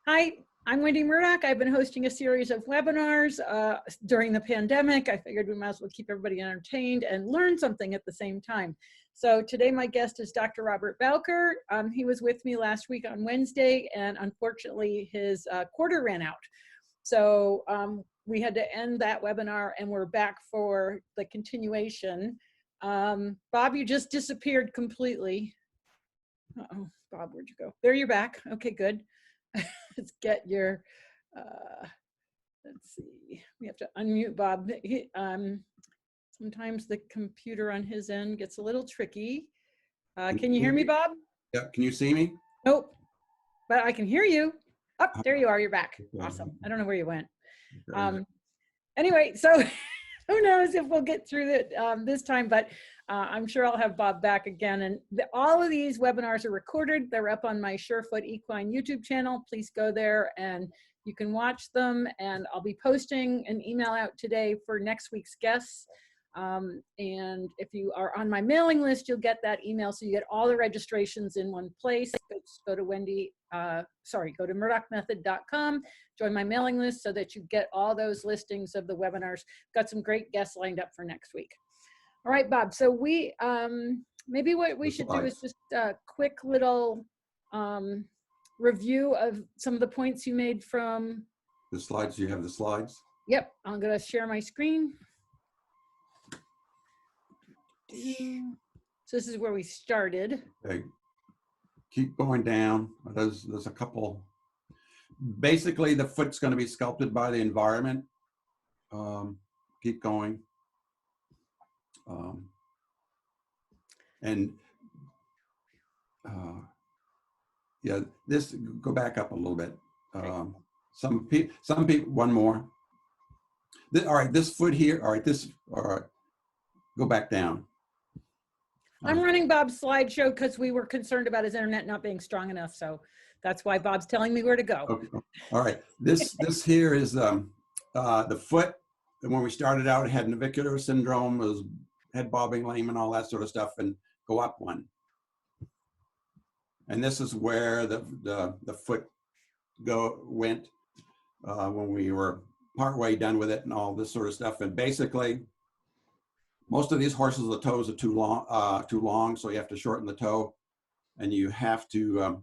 Hi, I'm Wendy Murdoch. I've been hosting a series of webinars during the pandemic. I figured we might as well keep everybody entertained and learn something at the same time. So today my guest is Dr. Robert Bowker. He was with me last week on Wednesday, and unfortunately his quarter ran out. So we had to end that webinar, and we're back for the continuation. Bob, you just disappeared completely. Uh-oh, Bob, where'd you go? There, you're back. Okay, good. Let's get your, let's see, we have to unmute Bob. Sometimes the computer on his end gets a little tricky. Can you hear me, Bob? Yeah, can you see me? Nope, but I can hear you. Oh, there you are, you're back. Awesome. I don't know where you went. Anyway, so who knows if we'll get through it this time, but I'm sure I'll have Bob back again. And all of these webinars are recorded. They're up on my Surefoot Equine YouTube channel. Please go there and you can watch them. And I'll be posting an email out today for next week's guests. And if you are on my mailing list, you'll get that email. So you get all the registrations in one place. Go to go to murdochmethod.com, join my mailing list so that you get all those listings of the webinars. Got some great guests lined up for next week. All right, Bob. So we, maybe what we should do is just a quick little review of some of the points you made from the slides. You have the slides? Yep, I'm gonna share my screen. So this is where we started. Okay. Keep going down. There's a couple. Basically, the foot's going to be sculpted by the environment. Keep going. Yeah, this, go back up a little bit. Some people, one more. All right, this foot here. All right, go back down. I'm running Bob's slideshow because we were concerned about his internet not being strong enough. So that's why Bob's telling me where to go. Okay. All right. This here is the foot. When we started out, it had navicular syndrome, was head bobbing lame and all that sort of stuff, and go up one. And this is where the foot went when we were partway done with it and all this sort of stuff. And basically, most of these horses, the toes are too long, so you have to shorten the toe, and you have to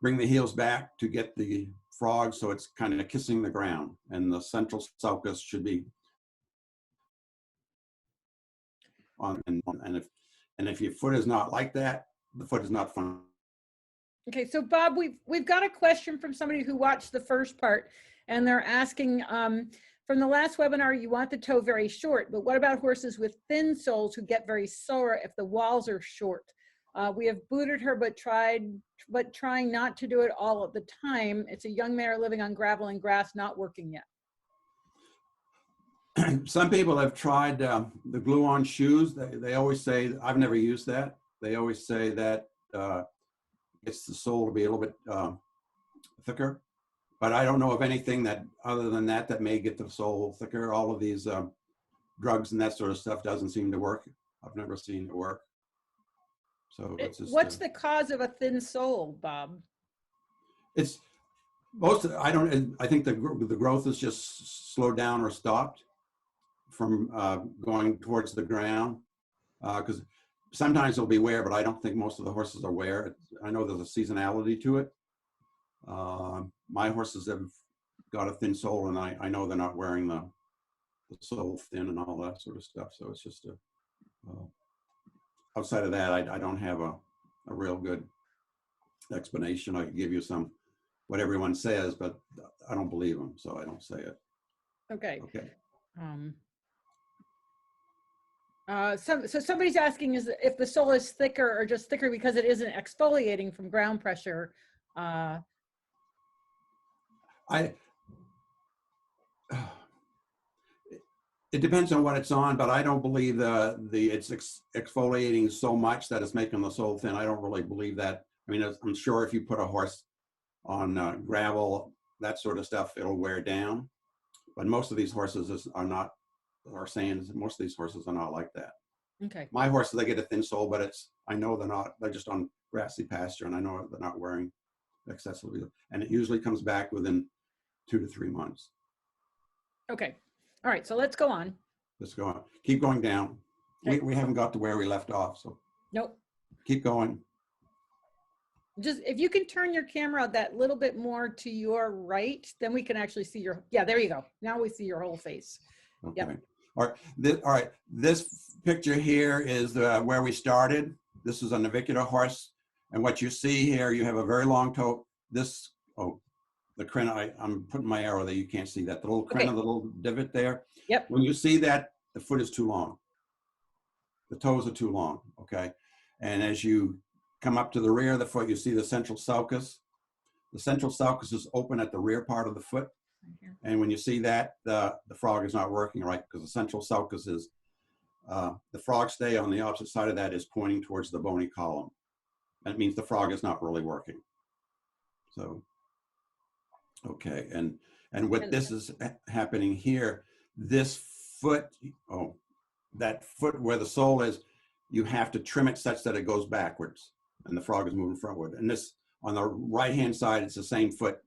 bring the heels back to get the frog, so it's kind of kissing the ground, and the central sulcus should be on. And if your foot is not like that, the foot is not fun. Okay, so Bob, we've got a question from somebody who watched the first part, and they're asking. From the last webinar, you want the toe very short, but what about horses with thin soles who get very sore if the walls are short? We have booted her, but trying not to do it all at the time. It's a young mare living on gravel and grass, not working yet. Some people have tried the glue-on shoes. They always say, I've never used that. They always say that gets the sole to be a little bit thicker. But I don't know of anything that, other than that may get the sole thicker. All of these drugs and that sort of stuff doesn't seem to work. I've never seen it work. So it's just, what's the cause of a thin sole, Bob? It's I think the growth is just slowed down or stopped from going towards the ground. Because sometimes it'll be wear, but I don't think most of the horses are wear. I know there's a seasonality to it. My horses have got a thin sole, and I know they're not wearing the sole thin and all that sort of stuff. So it's just outside of that, I don't have a real good explanation. I could give you what everyone says, but I don't believe them, so I don't say it. Okay. Okay. So somebody's asking if the sole is thicker or just thicker because it isn't exfoliating from ground pressure. It depends on what it's on, but I don't believe it's exfoliating so much that it's making the sole thin. I don't really believe that. I mean, I'm sure if you put a horse on gravel, that sort of stuff, it'll wear down. But most of these horses are saying most of these horses are not like that. Okay. My horses, they get a thin sole, but I know they're not. They're just on grassy pasture, and I know they're not wearing excessively, and it usually comes back within 2 to 3 months. Okay. All right. So let's go on. Let's go on. Keep going down. Okay. We haven't got to where we left off, so Nope. keep going. Just if you can turn your camera that little bit more to your right, then we can actually see your, yeah, there you go. Now we see your whole face. Okay. Yep. All right. This picture here is where we started. This is a navicular horse. And what you see here, you have a very long toe. This, oh, the crenna, I'm putting my arrow there. You can't see that. The little crenna, the little divot there. Yep. When you see that, the foot is too long. The toes are too long, okay? And as you come up to the rear of the foot, you see the central sulcus. The central sulcus is open at the rear part of the foot. And when you see that, the frog is not working right, because the central sulcus is, the frog stay on the opposite side of that is pointing towards the bony column. That means the frog is not really working. So, okay, and what this is happening here, this foot, oh, that foot where the sole is, you have to trim it such that it goes backwards and the frog is moving forward. And this, on the right-hand side, it's the same foot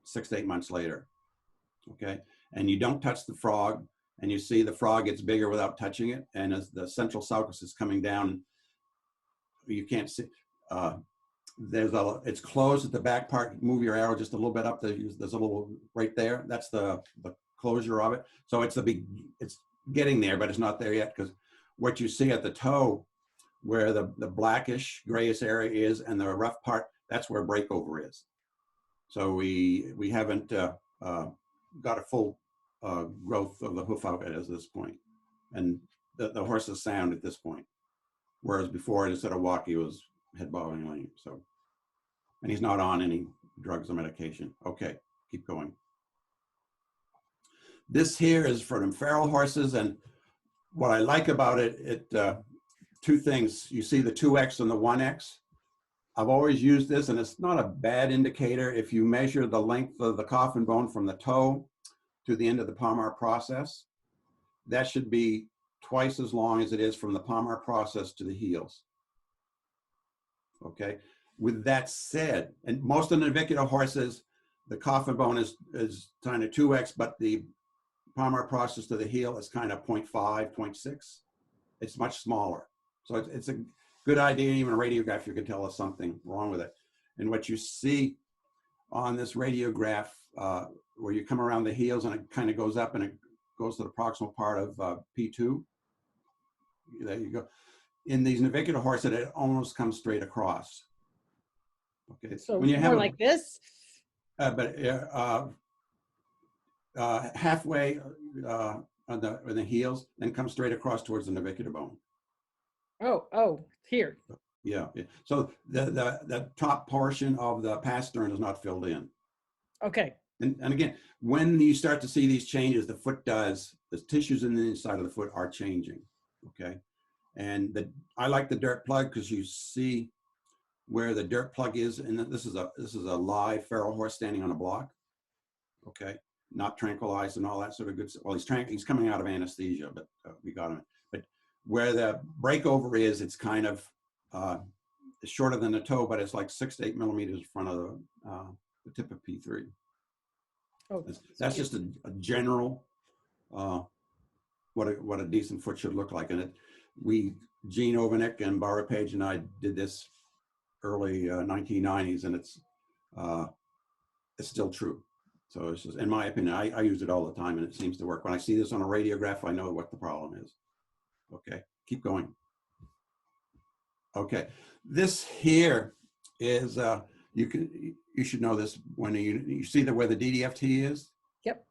6 to 8 months later, okay? And you don't touch the frog, and you see the frog gets bigger without touching it, and as the central sulcus is coming down, you can't see, it's closed at the back part. Move your arrow just a little bit up, there's a little, right there, that's the closure of it. So it's it's getting there, but it's not there yet, because what you see at the toe, where the blackish grayish area is and the rough part, that's where breakover is. So we haven't got a full growth of the hoof out at this point, and the horse is sound at this point, whereas before, instead of walk, he was head bobbing lame. So, and he's not on any drugs or medication. Okay, keep going. This here is for them feral horses, and what I like about it, two things. You see the 2X and the 1X. I've always used this, and it's not a bad indicator. If you measure the length of the coffin bone from the toe to the end of the palmar process, that should be twice as long as it is from the palmar process to the heels. Okay. With that said, and most of the navicular horses, the coffin bone is kind of 2X, but the palmar process to the heel is kind of 0.5, 0.6. It's much smaller. So it's a good idea, even a radiograph, you can tell us something wrong with it. And what you see on this radiograph, where you come around the heels and it kind of goes up and it goes to the proximal part of P2. There you go. In these navicular horses, it almost comes straight across. Okay, so when you have more like this. Halfway on the heels, then come straight across towards the navicular bone. Oh, here. Yeah. So the top portion of the pastern is not filled in. Okay. And again, when you start to see these changes, the foot does, the tissues in the inside of the foot are changing. Okay. And I like the dirt plug because you see where the dirt plug is, and this is a live feral horse standing on a block. Okay. Not tranquilized and all that sort of good stuff. Well, he's coming out of anesthesia, but we got him. But where the breakover is, it's kind of it's shorter than the toe, but it's like 6 to 8 millimeters in front of the tip of P3. Oh, that's just a general what a decent foot should look like. And Gene Overnick and Bara Page and I did this early 1990s, and it's still true. So it's just, in my opinion, I use it all the time, and it seems to work. When I see this on a radiograph, I know what the problem is. Okay, keep going. Okay, this here is you should know this when you see where the DDFT is. Yep.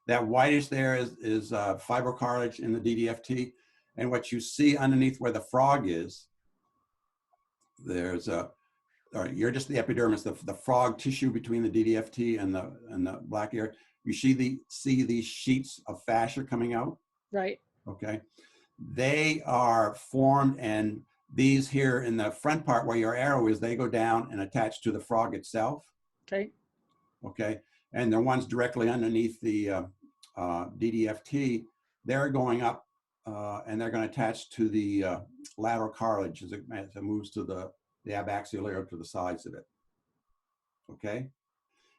That whitish there is fibrocartilage in the DDFT, and what you see underneath where the frog is, there's you're just the epidermis, the frog tissue between the DDFT and the black area. You see these sheets of fascia coming out. Right. Okay. They are formed, and these here in the front part where your arrow is, they go down and attach to the frog itself. Okay. Okay. And the ones directly underneath the DDFT, they're going up and they're going to attach to the lateral cartilage as it moves to the abaxial layer to the sides of it. okay?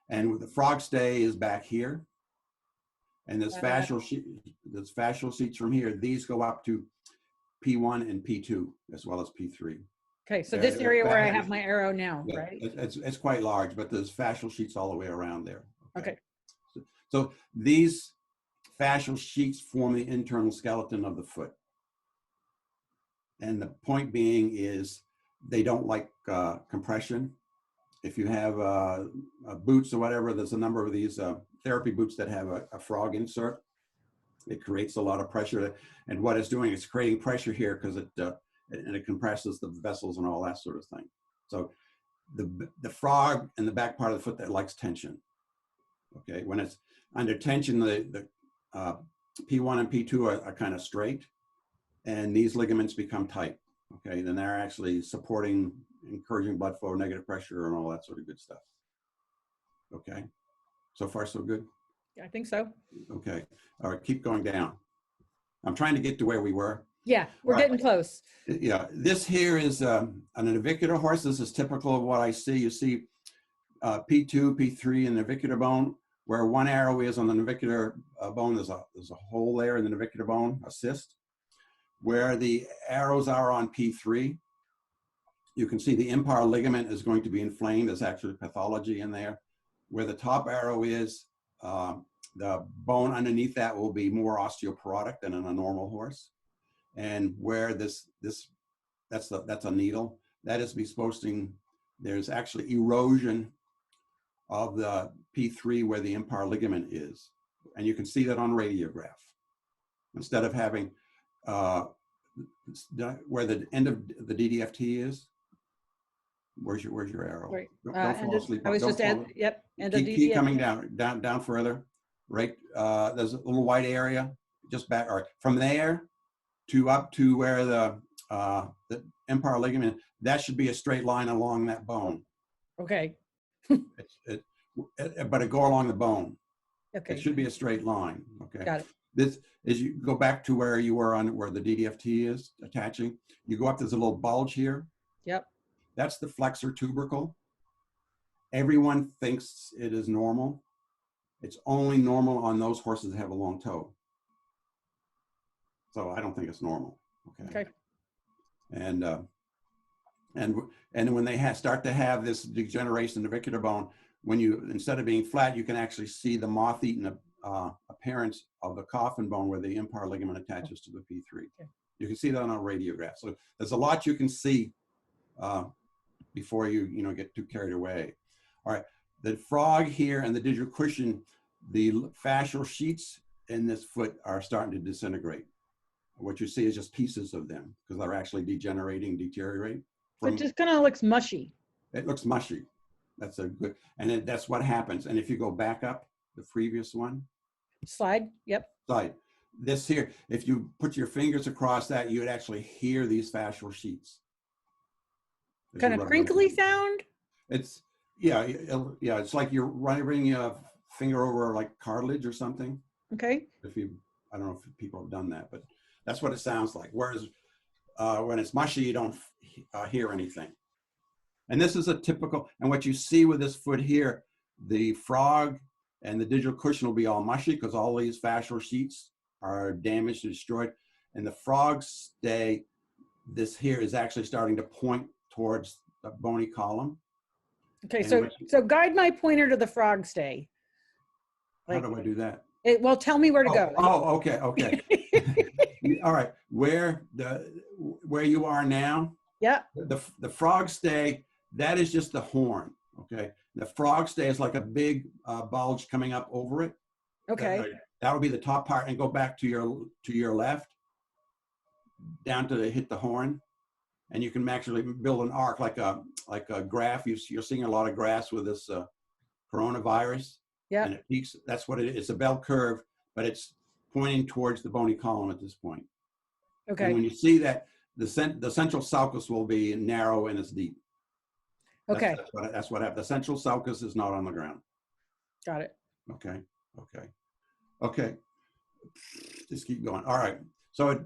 And the frog stay is back here. And this Uh, fascial sheets from here, these go up to P1 and P2, as well as P3. okay, so this area where I have my arrow now, Yeah, right? it's quite large, but there's fascial sheets all the way around there. Okay. So these fascial sheets form the internal skeleton of the foot. And the point being is they don't like compression. If you have boots or whatever, there's a number of these therapy boots that have a frog insert. It creates a lot of pressure. And what it's doing is creating pressure here because it compresses the vessels and all that sort of thing. So the frog in the back part of the foot that likes tension. Okay, when it's under tension, the P1 and P2 are kind of straight, and these ligaments become tight. Okay, then they're actually supporting, encouraging blood flow, negative pressure, and all that sort of good stuff. Okay, so far so good? Yeah, I think so. Okay, all right, keep going down. I'm trying to get to where we were. Yeah, we're getting close. Yeah, this here is a navicular horse. This is typical of what I see. You see P2, P3 in the navicular bone. Where one arrow is on the navicular bone, there's a hole there in the navicular bone, a cyst. Where the arrows are on P3, you can see the impar ligament is going to be inflamed. There's actually pathology in there. Where the top arrow is, the bone underneath that will be more osteoporotic than in a normal horse. And where that's a needle, that is exposing, there's actually erosion of the P3 where the impar ligament is. And you can see that on radiograph. Instead of having where the end of the DDFT is, where's your arrow? Right. Don't fall asleep. I was just at, yep, end of DDFT. Keep coming down further. Right, there's a little white area, just back, or from there to up to where the impar ligament, that should be a straight line along that bone. Okay. But it go along the bone. Okay. It should be a straight line. Okay. Got it. This is, you go back to where you were on where the DDFT is attaching. You go up, there's a little bulge here. Yep. That's the flexor tubercle. Everyone thinks it is normal. It's only normal on those horses that have a long toe. So I don't think it's normal. Okay. Okay. And when they start to have this degeneration in the navicular bone, when you, instead of being flat, you can actually see the moth-eaten appearance of the coffin bone where the impar ligament attaches to the P3. Okay. You can see that on a radiograph. So there's a lot you can see before you get too carried away. All right, the frog here and the digital cushion, the fascial sheets in this foot are starting to disintegrate. What you see is just pieces of them because they're actually deteriorate. So it just kind of looks mushy. It looks mushy. That's a good, and that's what happens. And if you go back up, the previous one. Slide, yep. Slide. This here, if you put your fingers across that, you would actually hear these fascial sheets. Kind of crinkly sound? It's, yeah, it's like you're running your finger over like cartilage or something. Okay. I don't know if people have done that, but that's what it sounds like. Whereas when it's mushy, you don't hear anything. And this is a typical, and what you see with this foot here, the frog and the digital cushion will be all mushy because all these fascial sheets are damaged and destroyed. And the frog stay, this here is actually starting to point towards the bony column. Okay, so guide my pointer to the frog stay. How do I do that? Well, tell me where to go. Oh, okay. All right, where you are now. Yeah. The frog stay, that is just the horn. Okay, the frog stay is like a big bulge coming up over it. Okay. That would be the top part, and go back to your left, down to hit the horn, and you can actually build an arc like a graph. You're seeing a lot of graphs with this coronavirus. Yeah. And it peaks. That's what it is. It's a bell curve, but it's pointing towards the bony column at this point. Okay. And when you see that, the central sulcus will be narrow and it's deep. Okay. That's what happened. The central sulcus is not on the ground. Got it. Okay. Just keep going. All right. So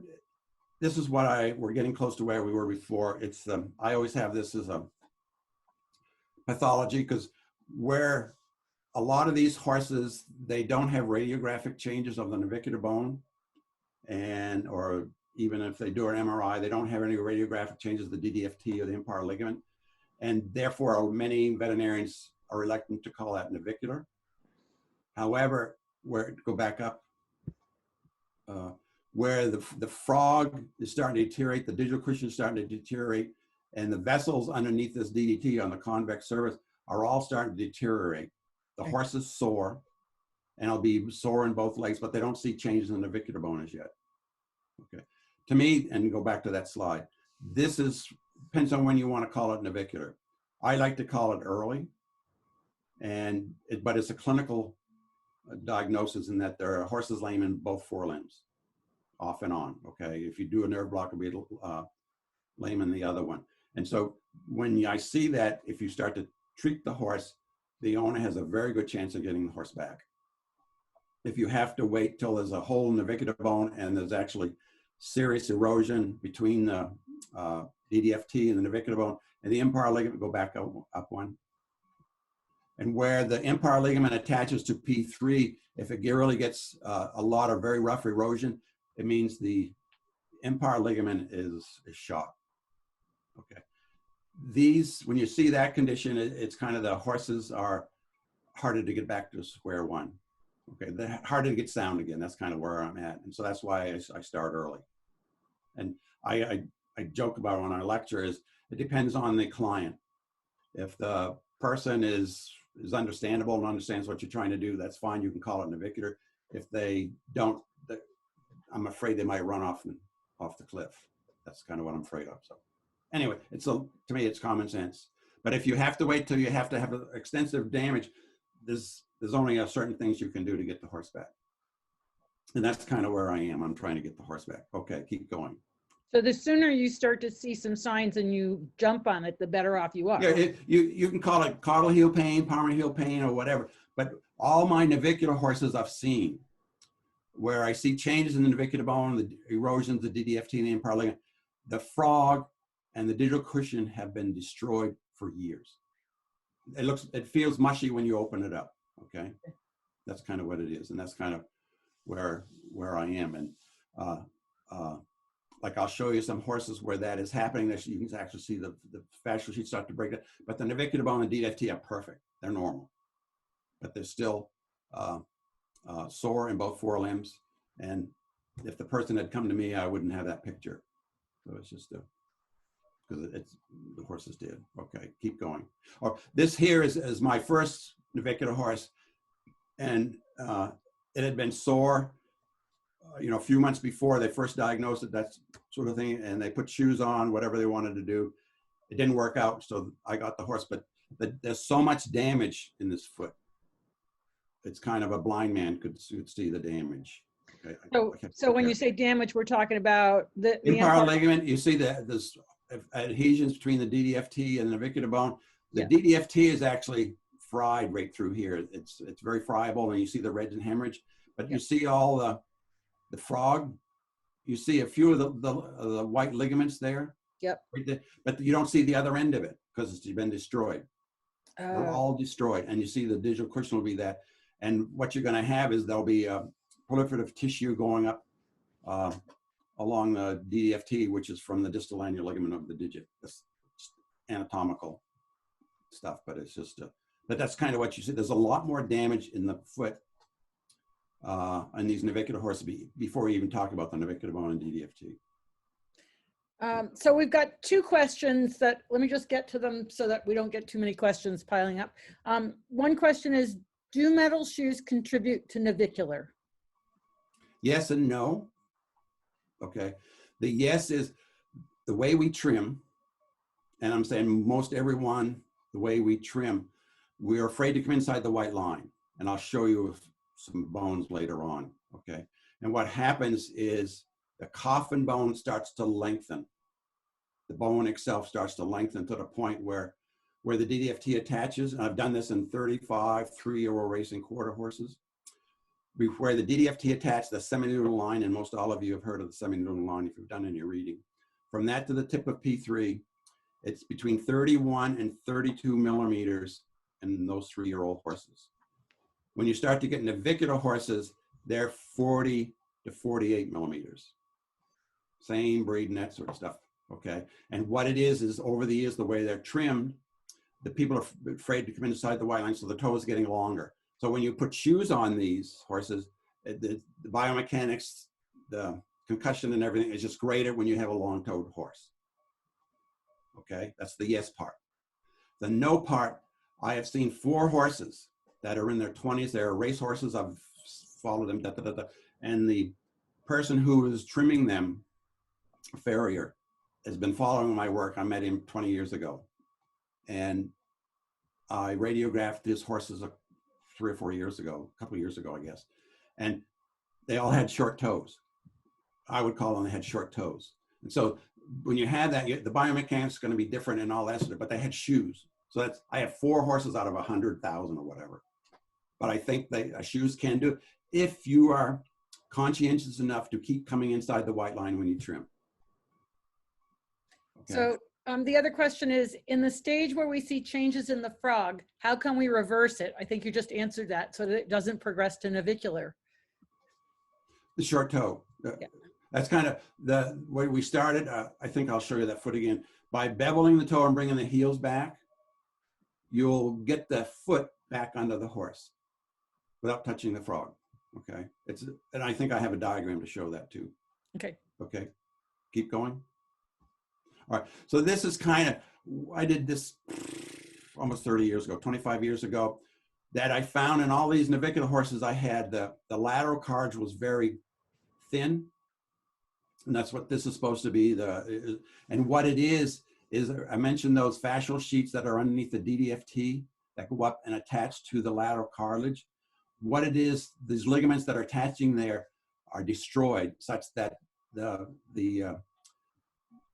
this is what we're getting close to where we were before. It's I always have this as a pathology because where a lot of these horses, they don't have radiographic changes of the navicular bone, and or even if they do an MRI, they don't have any radiographic changes of the DDFT or the impar ligament, and therefore many veterinarians are reluctant to call that navicular. However, go back up, where the frog is starting to deteriorate, the digital cushion is starting to deteriorate, and the vessels underneath this DDT on the convex surface are all starting to deteriorate. The horse is sore, and it'll be sore in both legs, but they don't see changes in the navicular bone as yet. Okay. To me, and go back to that slide, this depends on when you want to call it navicular. I like to call it early, but it's a clinical diagnosis in that there are horses lame in both forelimbs, off and on. Okay, if you do a nerve block, it'll be lame in the other one. And so when I see that, if you start to treat the horse, the owner has a very good chance of getting the horse back. If you have to wait till there's a hole in the navicular bone and there's actually serious erosion between the DDFT and the navicular bone and the impar ligament, go back up one. And where the impar ligament attaches to P3, if it really gets a lot of very rough erosion, it means the impar ligament is shot. Okay. When you see that condition, it's kind of the horses are harder to get back to square one. Okay, they're harder to get sound again. That's kind of where I'm at. And so that's why I start early. And I joke about when I lecture is it depends on the client. If the person is understandable and understands what you're trying to do, that's fine. You can call it navicular. If they don't, I'm afraid they might run off the cliff. That's kind of what I'm afraid of. So anyway, to me, it's common sense. But if you have to wait till you have to have extensive damage, there's only certain things you can do to get the horse back. And that's kind of where I am. I'm trying to get the horse back. Okay, keep going. So the sooner you start to see some signs and you jump on it, the better off you are. Yeah, you can call it caudal heel pain, palmar heel pain, or whatever. But all my navicular horses I've seen, where I see changes in the navicular bone, the erosions, the DDFT, and the impar ligament, the frog and the digital cushion have been destroyed for years. It feels mushy when you open it up. Okay, that's kind of what it is, and that's kind of where I am. And like I'll show you some horses where that is happening. That you can actually see the fascial sheets start to break down. But the navicular bone and DDFT are perfect. They're normal, but they're still sore in both forelimbs. And if the person had come to me, I wouldn't have that picture. So it's just because the horse is dead. Okay, keep going. Or this here is my first navicular horse, and it had been sore, a few months before they first diagnosed it, that sort of thing, and they put shoes on, whatever they wanted to do. It didn't work out, so I got the horse, but there's so much damage in this foot. It's kind of a blind man could see the damage. Okay, so when you say damage, we're talking about the impar ligament. You see there's adhesions between the DDFT and the navicular bone. The DDFT is actually fried right through here. It's very friable, and you see the red and hemorrhage. But you see all the frog. You see a few of the white ligaments there. Yep. Right there, but you don't see the other end of it because it's been destroyed. They're all destroyed, and you see the digital cushion will be that. And what you're going to have is there'll be proliferative tissue going up along the DDFT, which is from the distal annular ligament of the digit. That's anatomical stuff, but it's just but that's kind of what you see. There's a lot more damage in the foot on these navicular horses before you even talk about the navicular bone and DDFT. So we've got two questions that, let me just get to them so that we don't get too many questions piling up. One question is, do metal shoes contribute to navicular? Yes and no. Okay. The yes is the way we trim, and I'm saying most everyone, the way we trim, we're afraid to come inside the white line. And I'll show you some bones later on. Okay. And what happens is the coffin bone starts to lengthen. The bone itself starts to lengthen to the point where the DDFT attaches. And I've done this in 35 3-year-old racing quarter horses. Where the DDFT attached the seminoidal line, and most all of you have heard of the seminoidal line if you've done any reading. From that to the tip of P3, it's between 31 and 32 millimeters in those 3-year-old horses. When you start to get navicular horses, they're 40 to 48 millimeters. Same breed and that sort of stuff, okay? And what it is over the years, the way they're trimmed, the people are afraid to come inside the white line, so the toe is getting longer. So when you put shoes on these horses, the biomechanics, the concussion and everything is just greater when you have a long-toed horse. Okay, that's the yes part. The no part, I have seen 4 horses that are in their 20s. They're race horses. I've followed them, and the person who is trimming them, a farrier, has been following my work. I met him 20 years ago, and I radiographed his horses 3 or 4 years ago, a couple of years ago, I guess, and they all had short toes. I would call them, they had short toes. And so when you have that, the biomechanics is going to be different and all that sort of, but they had shoes. So that's, I have 4 horses out of 100,000 or whatever. But I think shoes can do it if you are conscientious enough to keep coming inside the white line when you trim. Okay. So the other question is, in the stage where we see changes in the frog, how can we reverse it? I think you just answered that, so that it doesn't progress to navicular. The short toe. Yeah. That's kind of the way we started. I think I'll show you that foot again. By beveling the toe and bringing the heels back, you'll get the foot back under the horse without touching the frog. Okay. And I think I have a diagram to show that too. Okay. Okay. Keep going. All right. So this is kind of, I did this almost 30 years ago, 25 years ago, that I found in all these navicular horses I had, the lateral cartilage was very thin. And that's what this is supposed to be. And what it is I mentioned those fascial sheets that are underneath the DDFT that go up and attach to the lateral cartilage. What it is, these ligaments that are attaching there are destroyed such that the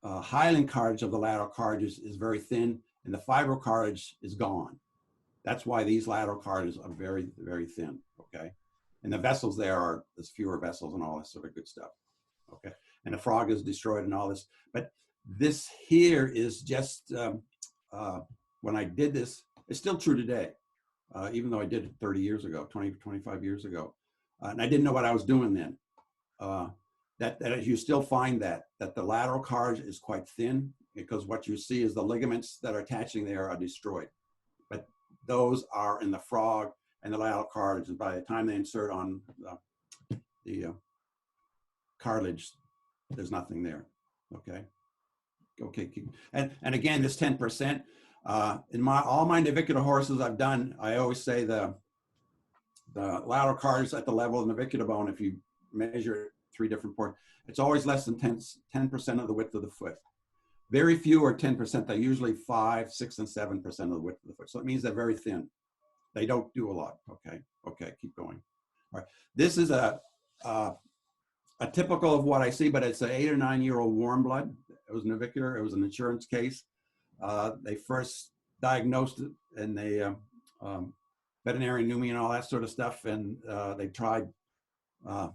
hyaline cartilage of the lateral cartilage is very thin and the fibrocartilage is gone. That's why these lateral cartilages are very, very thin, okay? And the vessels there's fewer vessels and all this sort of good stuff, okay? And the frog is destroyed and all this. But this here is just, when I did this, it's still true today, even though I did it 30 years ago, 25 years ago. And I didn't know what I was doing then. That you still find that the lateral cartilage is quite thin, because what you see is the ligaments that are attaching there are destroyed. But those are in the frog and the lateral cartilage. And by the time they insert on the cartilage, there's nothing there, okay? Okay, and again, this 10%, in all my navicular horses I've done, I always say the lateral cartilage at the level of the navicular bone, if you measure it 3 different points, it's always less than 10% of the width of the foot. Very few are 10%. They're usually 5, 6, and 7% of the width of the foot. So it means they're very thin. They don't do a lot. Okay. Okay. Keep going. All right. This is a typical of what I see, but it's an 8 or 9 year old warm blood. It was navicular. It was an insurance case. They first diagnosed it, and they veterinary knew me and all that sort of stuff. And they tried, what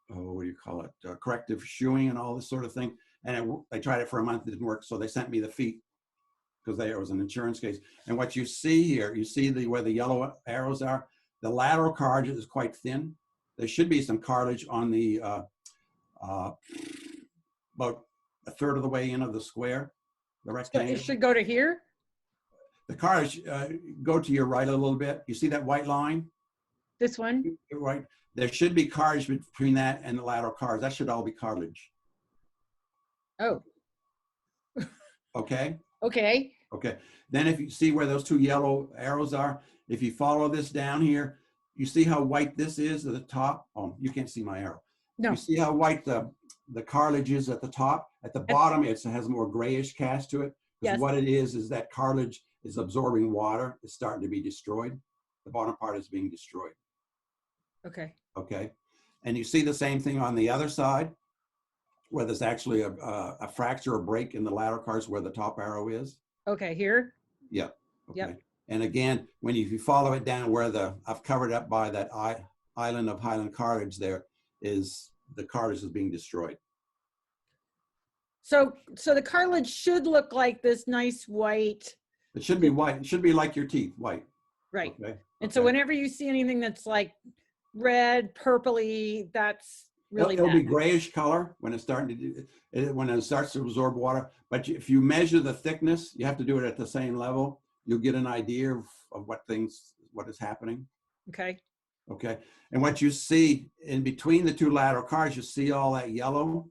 do you call it? Corrective shoeing and all this sort of thing. And they tried it for a month. It didn't work. So they sent me the feet, because it was an insurance case. And what you see here, you see where the yellow arrows are. The lateral cartilage is quite thin. There should be some cartilage on the about a third of the way in of the square, the rectangle. So it should go to here? The cartilage, go to your right a little bit. You see that white line? This one? Right. There should be cartilage between that and the lateral cartilage. That should all be cartilage. Oh. Okay. Okay. Okay. Then if you see where those 2 yellow arrows are, if you follow this down here, you see how white this is at the top? Oh, you can't see my arrow. No. You see how white the cartilage is at the top? At the bottom, it has a more grayish cast to it. Because what it is that cartilage is absorbing water. It's starting to be destroyed. The bottom part is being destroyed. Okay. Okay. And you see the same thing on the other side, where there's actually a fracture or break in the lateral cartilage where the top arrow is. Okay, here? Yeah. Okay. Yep. And again, when you follow it down where I've covered up by that island of hyaline cartilage, there is the cartilage is being destroyed. So the cartilage should look like this nice white It should be white. It should be like your teeth, white. Right. Okay. And so whenever you see anything that's like red, purpley, that's really it'll bad. be grayish color when it's starting to do, when it starts to absorb water. But if you measure the thickness, you have to do it at the same level. You'll get an idea of what is happening. Okay. Okay. And what you see in between the two lateral cards, you see all that yellow.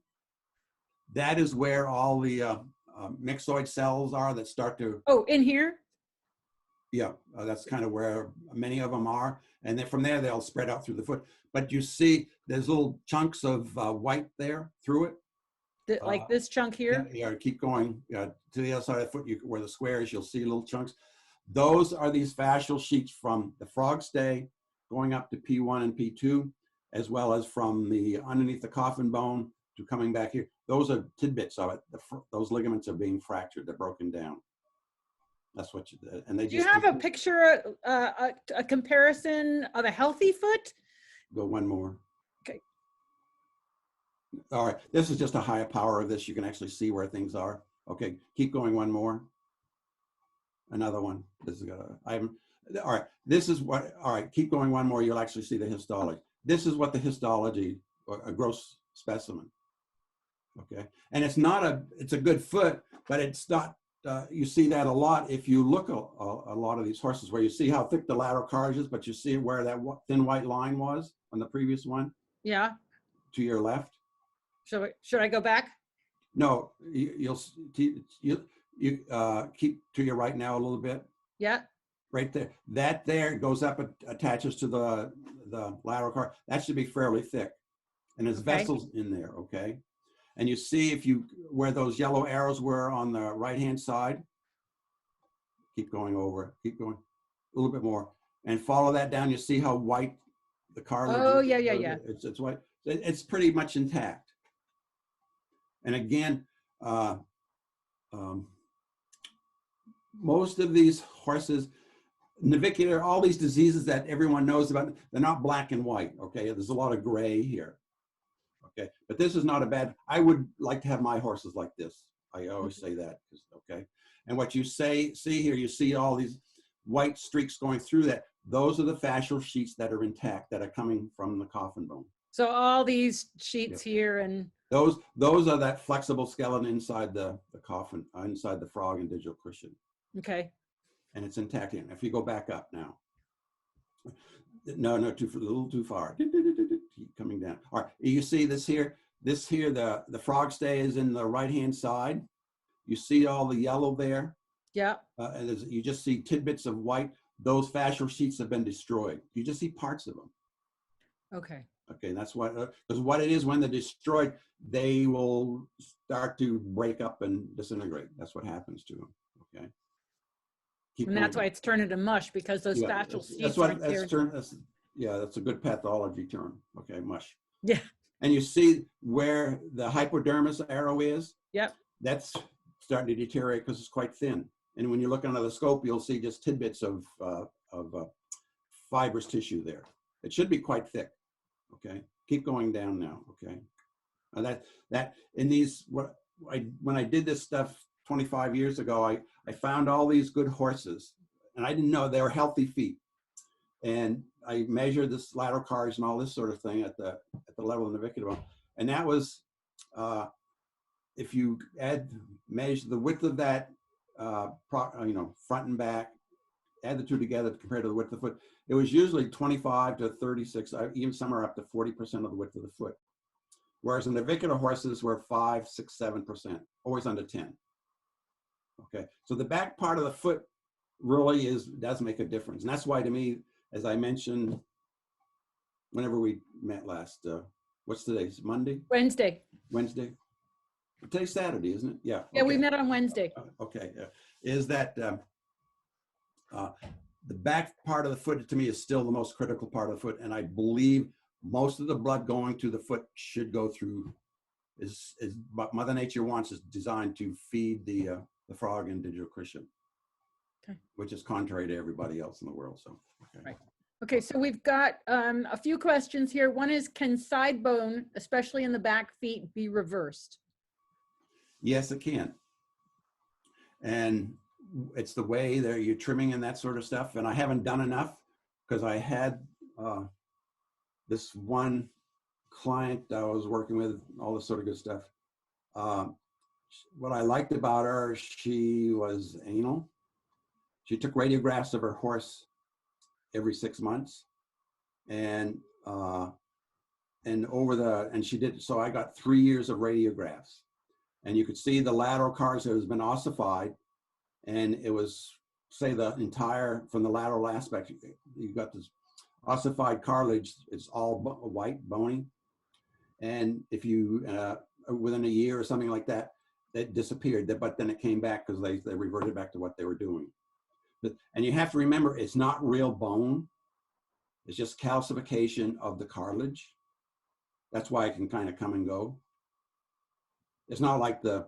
That is where all the myxoid cells are that start to. Oh, in here? Yeah, that's kind of where many of them are. And then from there, they'll spread out through the foot. But you see there's little chunks of white there through it. Like this chunk here? Yeah, keep going to the other side of the foot where the square is, you'll see little chunks. Those are these fascial sheets from the frog stay going up to P1 and P2, as well as from the underneath the coffin bone to coming back here. Those are tidbits of it. Those ligaments are being fractured. They're broken down. That's what you did. And they Do you have a picture, a comparison of a healthy foot? Go one more. Okay. All right. This is just a higher power of this. You can actually see where things are. Okay. Keep going one more. Another one. This is all right. This is what, all right. Keep going one more. You'll actually see the histology. This is what the histology, or a gross specimen. Okay. And it's a good foot, but it's not, you see that a lot if you look a lot of these horses where you see how thick the lateral cartilage is, but you see where that thin white line was on the previous one. Yeah. To your left. Should I go back? No, you keep to your right now a little bit. Yeah. Right there. That there goes up, attaches to the lateral cartilage. That should be fairly thick. And there's vessels in there, okay? And you see where those yellow arrows were on the right-hand side. Keep going over, keep going a little bit more. And follow that down. You see how white the cartilage is? Oh, yeah. It's white. It's pretty much intact. And again, most of these horses, navicular, all these diseases that everyone knows about, they're not black and white, okay? There's a lot of gray here, okay? But this is not a bad, I would like to have my horses like this. I always say that, okay? And what you see here, you see all these white streaks going through that. Those are the fascial sheets that are intact, that are coming from the coffin bone. So all these sheets here and those are that flexible skeleton inside the coffin, inside the frog and digital cushion. Okay. And it's intact. If you go back up now, no, a little too far. Keep coming down. All right, you see this here. The frog stay is in the right-hand side. You see all the yellow there. Yeah. And you just see tidbits of white. Those fascial sheets have been destroyed. You just see parts of them. Okay. Okay, and that's what, because what it is, when they're destroyed, they will start to break up and disintegrate. That's what happens to them. Okay. And that's why it's turned into mush, because those fascial sheets aren't there. That's a good pathology term. Okay, mush. Yeah. And you see where the hypodermis arrow is? Yep. That's starting to deteriorate because it's quite thin. And when you look under the scope, you'll see just tidbits of fibrous tissue there. It should be quite thick. Okay, keep going down now. Okay, when I did this stuff 25 years ago, I found all these good horses, and I didn't know they were healthy feet. And I measured this lateral cartilage and all this sort of thing at the level of the navicular bone, and that was if you measure the width of that, front and back, add the two together compared to the width of the foot, it was usually 25 to 36, even somewhere up to 40% of the width of the foot. Whereas the navicular horses were 5, 6, 7%, always under 10. Okay, so the back part of the foot really does make a difference. And that's why, to me, as I mentioned, whenever we met last, what's today? Is it Monday? Wednesday. Today's Saturday, isn't it? Yeah. Okay. Yeah, we met on Wednesday. Okay, is that the back part of the foot, to me, is still the most critical part of the foot, and I believe most of the blood going to the foot should go through, is what Mother Nature wants, is designed to feed the frog and digital cushion, which is contrary to everybody else in the world. So, okay. Right. Okay, so we've got a few questions here. One is, can side bone, especially in the back feet, be reversed? Yes, it can. And it's the way that you're trimming and that sort of stuff. And I haven't done enough because I had this one client I was working with, all this sort of good stuff. What I liked about her, she was anal. She took radiographs of her horse every 6 months, and she did. So I got 3 years of radiographs, and you could see the lateral cartilage that has been ossified, and it was, say, the entire from the lateral aspect. You got this ossified cartilage. It's all white, bony, and if you within a year or something like that, it disappeared. But then it came back because they reverted back to what they were doing. And you have to remember, it's not real bone. It's just calcification of the cartilage. That's why it can kind of come and go. It's not like the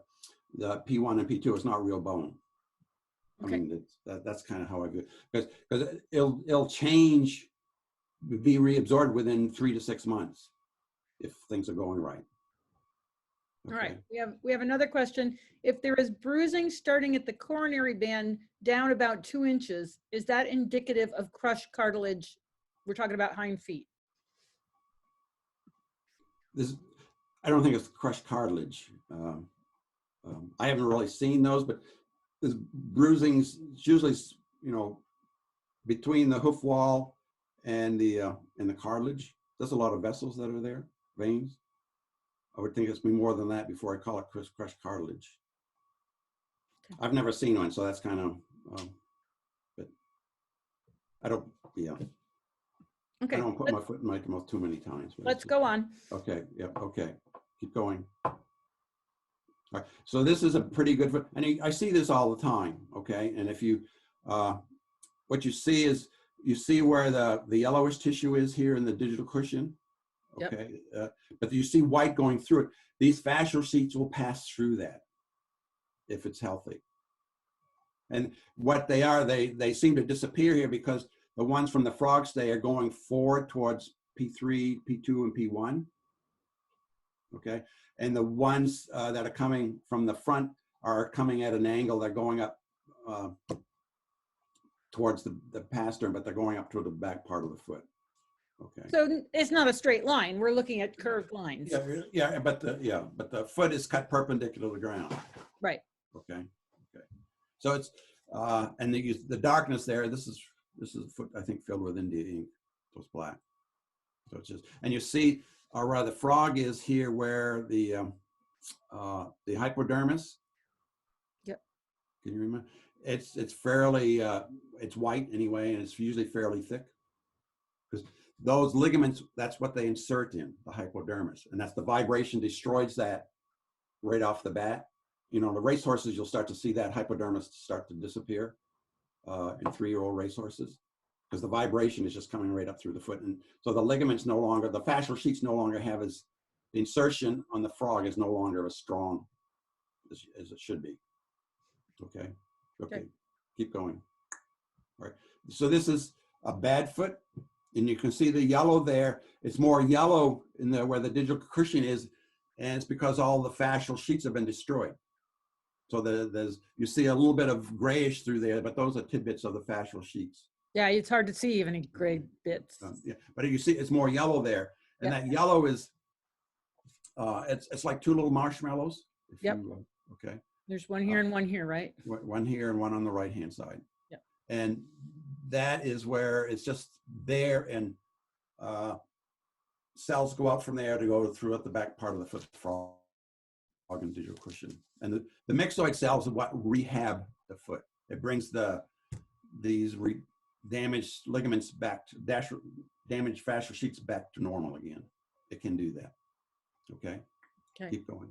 P1 and P2. It's not real bone. Okay. I mean, that's kind of how I view it. Because it'll change, be reabsorbed within 3 to 6 months if things are going right. Okay. All right, we have another question. If there is bruising starting at the coronary band down about 2 inches, is that indicative of crushed cartilage? We're talking about hind feet. I don't think it's crushed cartilage. I haven't really seen those, but there's bruisings usually, between the hoof wall and the cartilage. There's a lot of vessels that are there, veins. I would think it's be more than that before I call it crushed cartilage. Okay. I've never seen one, so that's kind of, but I don't, yeah. Okay. I don't put my foot in my mouth too many times. Let's go on. Okay, yeah, okay. Keep going. All right, so this is a pretty good foot, and I see this all the time, okay? And if you, what you see is, you see where the yellowish tissue is here in the digital cushion. Okay, yep. But you see white going through it. These fascial sheets will pass through that if it's healthy. And what they are, they seem to disappear here because the ones from the frog stay are going forward towards P3, P2, and P1. Okay, and the ones that are coming from the front are coming at an angle. They're going up towards the pastern, but they're going up toward the back part of the foot. Okay. So it's not a straight line. We're looking at curved lines. Yeah, but the foot is cut perpendicular to the ground. Right. Okay. So it's and the darkness there. This is a foot, I think, filled with India ink. So it's black. So it's just, and you see, or the frog is here where the hypodermis. Yep. Can you remember? It's fairly it's white anyway, and it's usually fairly thick. Because those ligaments, that's what they insert in, the hypodermis. And that's the vibration destroys that right off the bat. The racehorses, you'll start to see that hypodermis start to disappear in 3-year-old racehorses because the vibration is just coming right up through the foot. And so the ligaments no longer, the fascial sheets no longer have the insertion on the frog is no longer as strong as it should be. Okay. Keep going. All right. So this is a bad foot. And you can see the yellow there. It's more yellow in there where the digital cushion is, and it's because all the fascial sheets have been destroyed. So you see a little bit of grayish through there, but those are tidbits of the fascial sheets. Yeah, it's hard to see even gray bits. Yeah, but you see, it's more yellow there, and yep. That yellow is, it's like 2 little marshmallows. Yep. Okay. There's one here and one here, right? One here and one on the right-hand side. Yep. And that is where it's just there, and cells go out from there to go throughout the back part of the foot, frog and digital cushion. And the myxoid cells are what rehab the foot. It brings these damaged ligaments back to damaged fascial sheets back to normal again. It can do that. Okay. Keep going.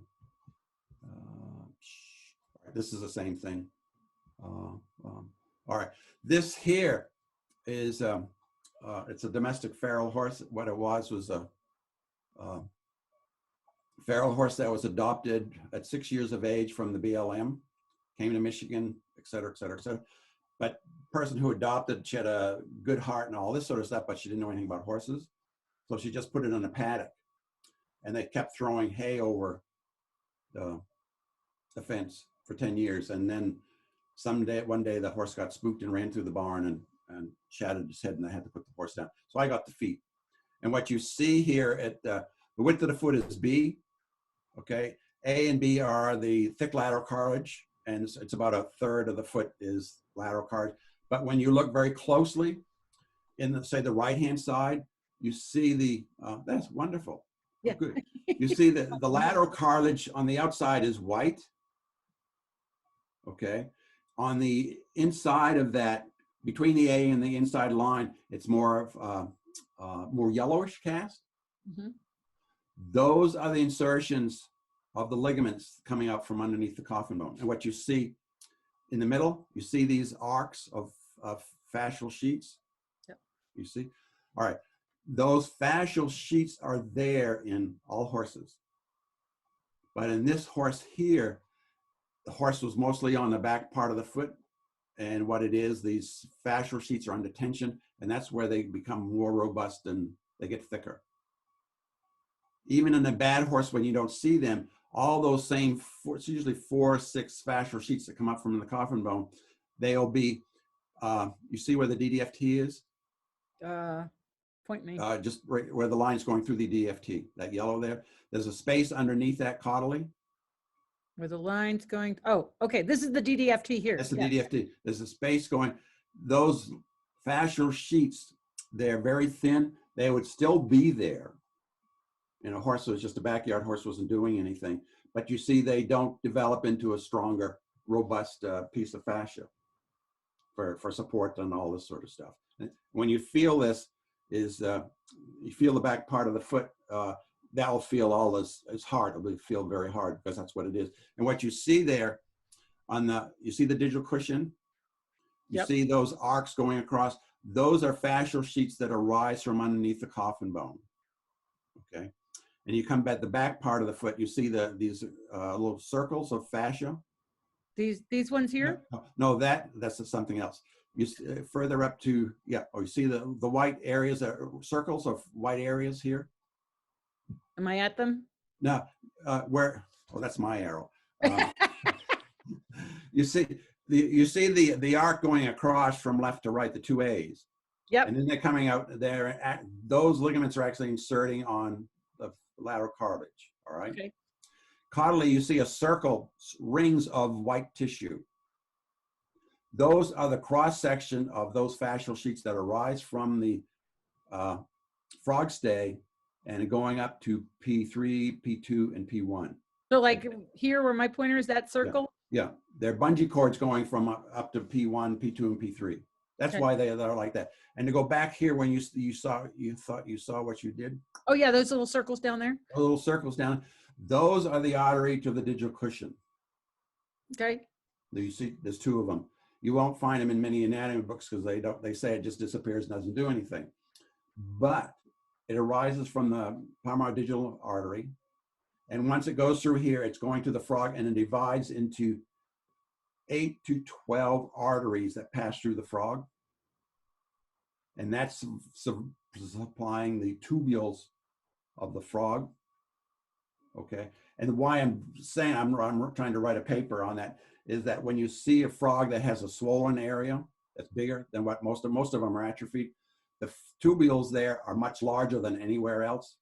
This is the same thing. All right. This here is it's a domestic feral horse. What it was a feral horse that was adopted at 6 years of age from the BLM, came to Michigan, et cetera, et cetera, et cetera. But the person who adopted, she had a good heart and all this sort of stuff, but she didn't know anything about horses. So she just put it in a paddock, and they kept throwing hay over the fence for 10 years. And then one day the horse got spooked and ran through the barn and shattered his head, and I had to put the horse down. So I got the feet. And what you see here at the width of the foot is B, okay? A and B are the thick lateral cartilage, and it's about a third of the foot is lateral cartilage. But when you look very closely in the, say, the right-hand side, you see the, that's wonderful. Yeah. Oh, good. You see the lateral cartilage on the outside is white, okay? On the inside of that, between the A and the inside line, it's more of more yellowish cast. Mm-hmm. Those are the insertions of the ligaments coming up from underneath the coffin bone. And what you see in the middle, you see these arcs of fascial sheets. Yep. You see? All right. Those fascial sheets are there in all horses. But in this horse here, the horse was mostly on the back part of the foot. And what it is, these fascial sheets are under tension, and that's where they become more robust and they get thicker. Even in a bad horse, when you don't see them, all those same, it's usually 4 or 6 fascial sheets that come up from the coffin bone, they'll be, you see where the DDFT is? Point me. Just right where the line's going through the DFT, that yellow there. There's a space underneath that caudally. Where the line's going, oh, okay, this is the DDFT here. That's the Yes. DDFT. There's a space going, those fascial sheets, they're very thin. They would still be there. And a horse was just a backyard horse, wasn't doing anything. But you see, they don't develop into a stronger, robust piece of fascia for support and all this sort of stuff. And when you feel this, you feel the back part of the foot, that will feel all as hard. It will feel very hard because that's what it is. And what you see there you see the digital cushion? You Yep. see those arcs going across? Those are fascial sheets that arise from underneath the coffin bone, okay? And you come back the back part of the foot, you see these little circles of fascia. These ones here? No, that's something else. You further up to, yeah, you see the white areas, circles of white areas here? Am I at them? No, where, oh, that's my arrow. You see the arc going across from left to right, the 2 A's. Yep. And then they're coming out there. Those ligaments are actually inserting on the lateral cartilage, all right? Okay. Caudally, you see a circle, rings of white tissue. Those are the cross-section of those fascial sheets that arise from the frog stay and going up to P3, P2, and P1. So like here where my pointer is, that circle? Yeah, they're bungee cords going from up to P1, P2, and P3. That's Okay. why they're like that. And to go back here, when you thought you saw what you did, Oh yeah, those little circles down there? those little circles down, those are the artery to the digital cushion. Okay. You see, there's 2 of them. You won't find them in many anatomy books because they say it just disappears and doesn't do anything. But it arises from the palmar digital artery. And once it goes through here, it's going to the frog and it divides into 8 to 12 arteries that pass through the frog. And that's supplying the tubules of the frog. Okay. And why I'm saying I'm trying to write a paper on that is that when you see a frog that has a swollen area that's bigger than what most of them are atrophied, the tubules there are much larger than anywhere else,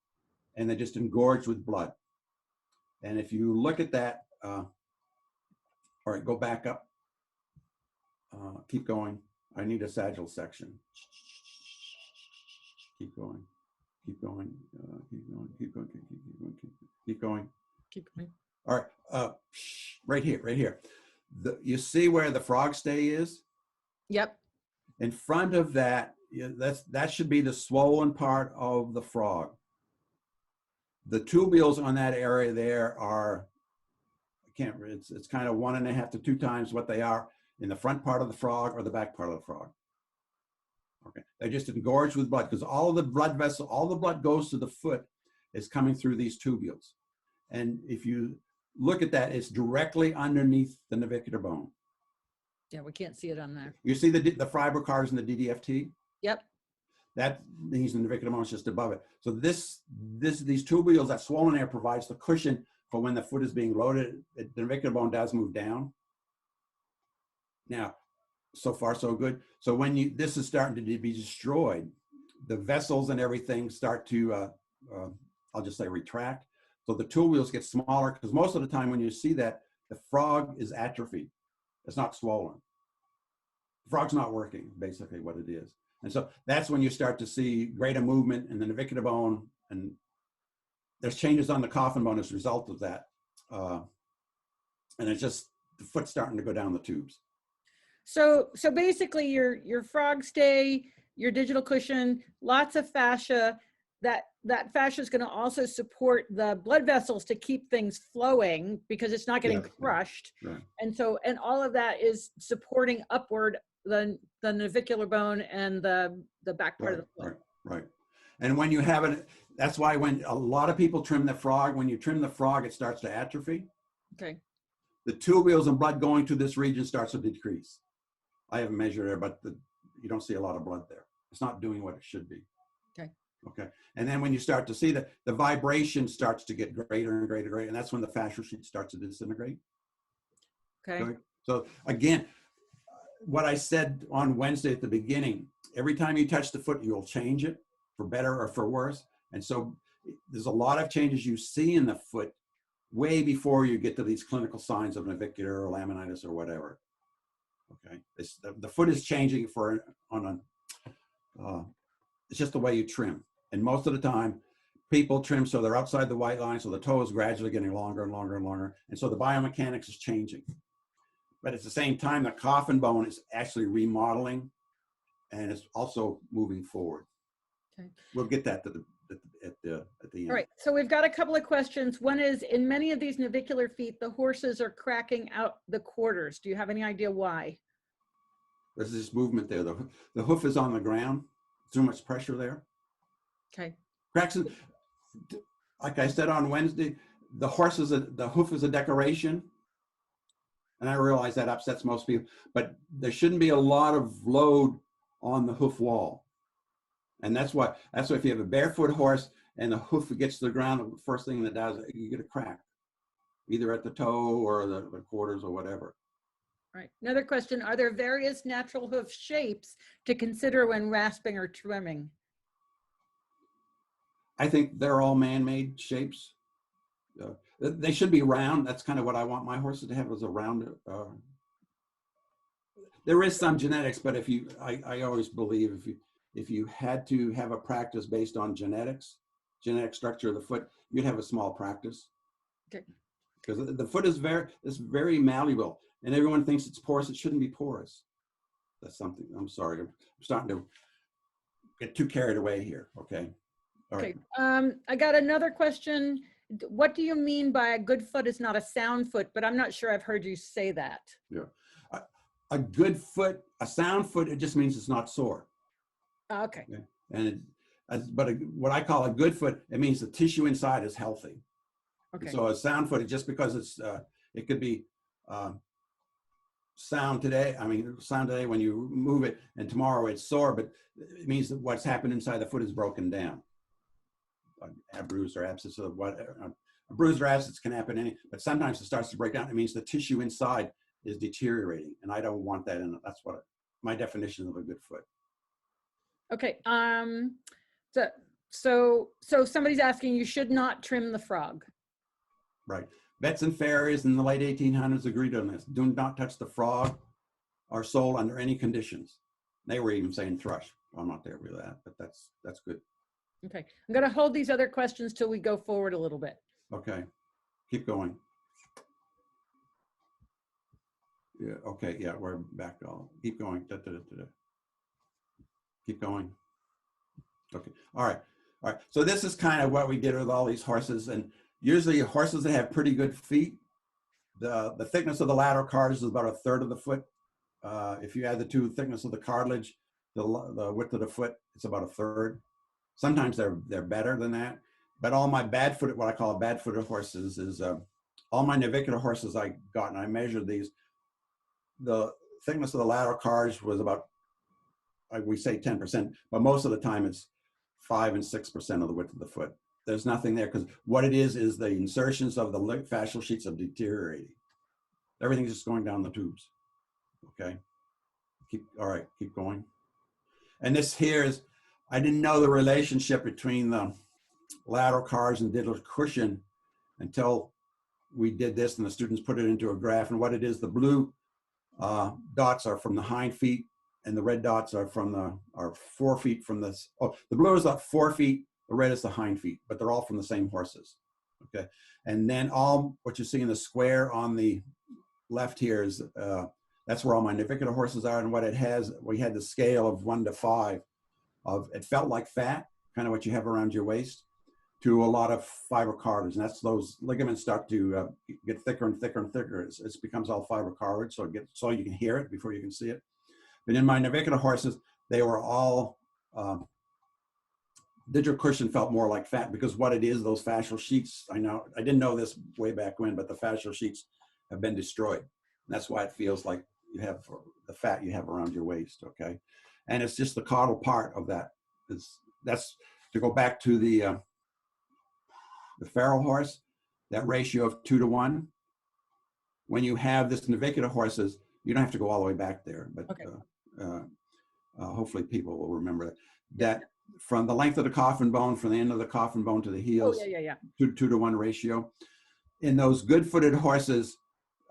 and they're just engorged with blood. And if you look at that, all right, go back up, keep going. I need a sagittal section. Keep going, keep going, keep going, keep going, keep going, keep going. Keep going. All right, right here. You see where the frog stay is? Yep. In front of that, that should be the swollen part of the frog. The tubules on that area there are, it's kind of 1.5 to 2 times what they are in the front part of the frog or the back part of the frog. Okay, they're just engorged with blood because all the blood vessel, all the blood goes to the foot is coming through these tubules. And if you look at that, it's directly underneath the navicular bone. Yeah, we can't see it on there. You see the fibrocars in the DDFT? Yep. That means the navicular bone is just above it. So these tubules, that swollen area provides the cushion for when the foot is being loaded. The navicular bone does move down. Now, so far so good. So when this is starting to be destroyed, the vessels and everything start to, I'll just say retract. So the tubules get smaller, because most of the time when you see that, the frog is atrophied. It's not swollen. The frog's not working, basically what it is. And so that's when you start to see greater movement in the navicular bone, and there's changes on the coffin bone as a result of that. And it's just the foot starting to go down the tubes. So basically your frog stay, your digital cushion, lots of fascia, that fascia is going to also support the blood vessels to keep things flowing because it's not getting crushed. Right. And all of that is supporting upward the navicular bone and the back part of the foot. Right. And when you have it, that's why when a lot of people trim the frog, when you trim the frog, it starts to atrophy. Okay. The tubules and blood going to this region starts to decrease. I haven't measured there, but you don't see a lot of blood there. It's not doing what it should be. Okay. And then when you start to see that, the vibration starts to get greater and greater, and that's when the fascial sheet starts to disintegrate. Okay. So again, what I said on Wednesday at the beginning, every time you touch the foot, you'll change it for better or for worse. And so there's a lot of changes you see in the foot way before you get to these clinical signs of navicular or laminitis or whatever. Okay, the foot is changing it's just the way you trim. And most of the time, people trim so they're outside the white line, so the toe is gradually getting longer and longer and longer. And so the biomechanics is changing. But at the same time, the coffin bone is actually remodeling, and it's also moving forward. Okay. We'll get that at the end. All right, so we've got a couple of questions. One is, in many of these navicular feet, the horses are cracking out the quarters. Do you have any idea why? There's this movement there. The hoof is on the ground. Too much pressure there. Okay. Cracks. Like I said on Wednesday, the hoof is a decoration. And I realize that upsets most people, but there shouldn't be a lot of load on the hoof wall. And that's why if you have a barefoot horse and the hoof gets to the ground, the first thing that does, you get a crack, either at the toe or the quarters or whatever. All right. Another question, are there various natural hoof shapes to consider when rasping or trimming? I think they're all man-made shapes. They should be round. That's kind of what I want my horses to have, is a round. There is some genetics, but I always believe if you had to have a practice based on genetic structure of the foot, you'd have a small practice. Okay. Because the foot is very malleable, and everyone thinks it's porous. It shouldn't be porous. That's something. I'm sorry. I'm starting to get too carried away here. Okay. All right. Okay. I got another question. What do you mean by a good foot is not a sound foot? But I'm not sure I've heard you say that. Yeah. A good foot, a sound foot, it just means it's not sore. Okay. Yeah. And what I call a good foot, it means the tissue inside is healthy. Okay. So a sound foot, just because it could be sound today when you move it, and tomorrow it's sore, but it means that what's happened inside the foot is broken down. A bruise or abscess of whatever. A bruise or abscess can happen but sometimes it starts to break down. It means the tissue inside is deteriorating, and I don't want that in it. That's what my definition of a good foot. Okay. So somebody's asking, you should not trim the frog. Right. Vets and farriers in the late 1800s agreed on this. Do not touch the frog or sole under any conditions. They were even saying thrush. I'm not there with that, but that's good. Okay. I'm going to hold these other questions till we go forward a little bit. Okay. Keep going. Yeah. Okay. Yeah. We're back. I'll keep going. Keep going. Okay. All right. All right. So this is kind of what we did with all these horses, and usually horses that have pretty good feet, the thickness of the lateral cartilage is about a third of the foot. If you add the two thickness of the cartilage, the width of the foot, it's about a third. Sometimes they're better than that. But all my bad-footed, what I call bad-footed horses, is all my navicular horses I got, and I measured these. The thickness of the lateral cartilage was about, we say 10%, but most of the time it's 5 and 6% of the width of the foot. There's nothing there, because what it is the insertions of the fascial sheets are deteriorating. Everything's just going down the tubes. Okay, all right, keep going. And this here is, I didn't know the relationship between the lateral cartilage and digital cushion until we did this and the students put it into a graph. And what it is, the blue dots are from the hind feet and the red dots are from are 4 feet from this. Oh, the blue is up 4 feet, the red is the hind feet, but they're all from the same horses. Okay, and then all what you see in the square on the left here is that's where all my navicular horses are. And what it has, we had the scale of 1 to 5 of, it felt like fat, kind of what you have around your waist, to a lot of fiber cartilage. And that's those ligaments start to get thicker and thicker and thicker. It becomes all fiber cartilage, so you can hear it before you can see it. But in my navicular horses, they were all, digital cushion felt more like fat, because what it is, those fascial sheets, I didn't know this way back when, but the fascial sheets have been destroyed. And that's why it feels like you have the fat you have around your waist, okay? And it's just the caudal part of that. That's to go back to the feral horse, that ratio of 2 to 1. When you have this navicular horses, you don't have to go all the way back there, but okay. Hopefully people will remember that from the length of the coffin bone, from the end of the coffin bone to the heels, 2 to 1 ratio. In those good-footed horses,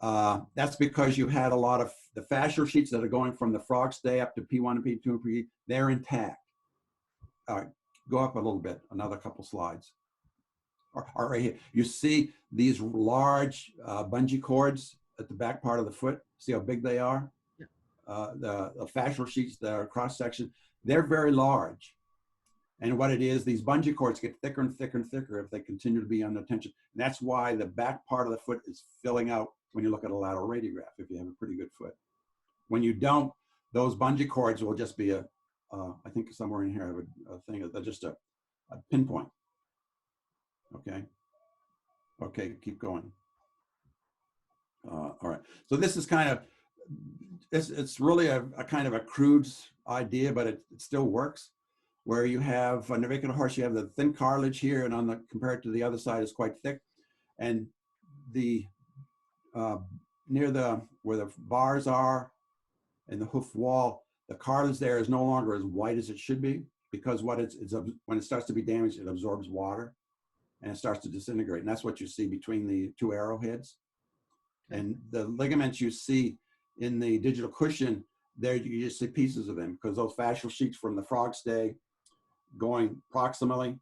that's because you had a lot of the fascial sheets that are going from the frog stay up to P1 and P2 and P3, they're intact. All right, go up a little bit, another couple slides. All right, here, you see these large bungee cords at the back part of the foot. See how big they are? Yeah. The fascial sheets that are cross-section, they're very large. And what it is, these bungee cords get thicker and thicker and thicker if they continue to be under tension. And that's why the back part of the foot is filling out when you look at a lateral radiograph, if you have a pretty good foot. When you don't, those bungee cords will just be I think somewhere in here I have a thing, they're just a pinpoint. Okay. Okay, keep going. All right. So this is kind of, it's really a kind of a crude idea, but it still works. Where you have a navicular horse, you have the thin cartilage here, and compared to the other side is quite thick. And the near where the bars are and the hoof wall, the cartilage there is no longer as white as it should be, because when it starts to be damaged, it absorbs water and it starts to disintegrate. And that's what you see between the 2 arrowheads. And the ligaments you see in the digital cushion, there you just see pieces of them, because those fascial sheets from the frog stay going proximally,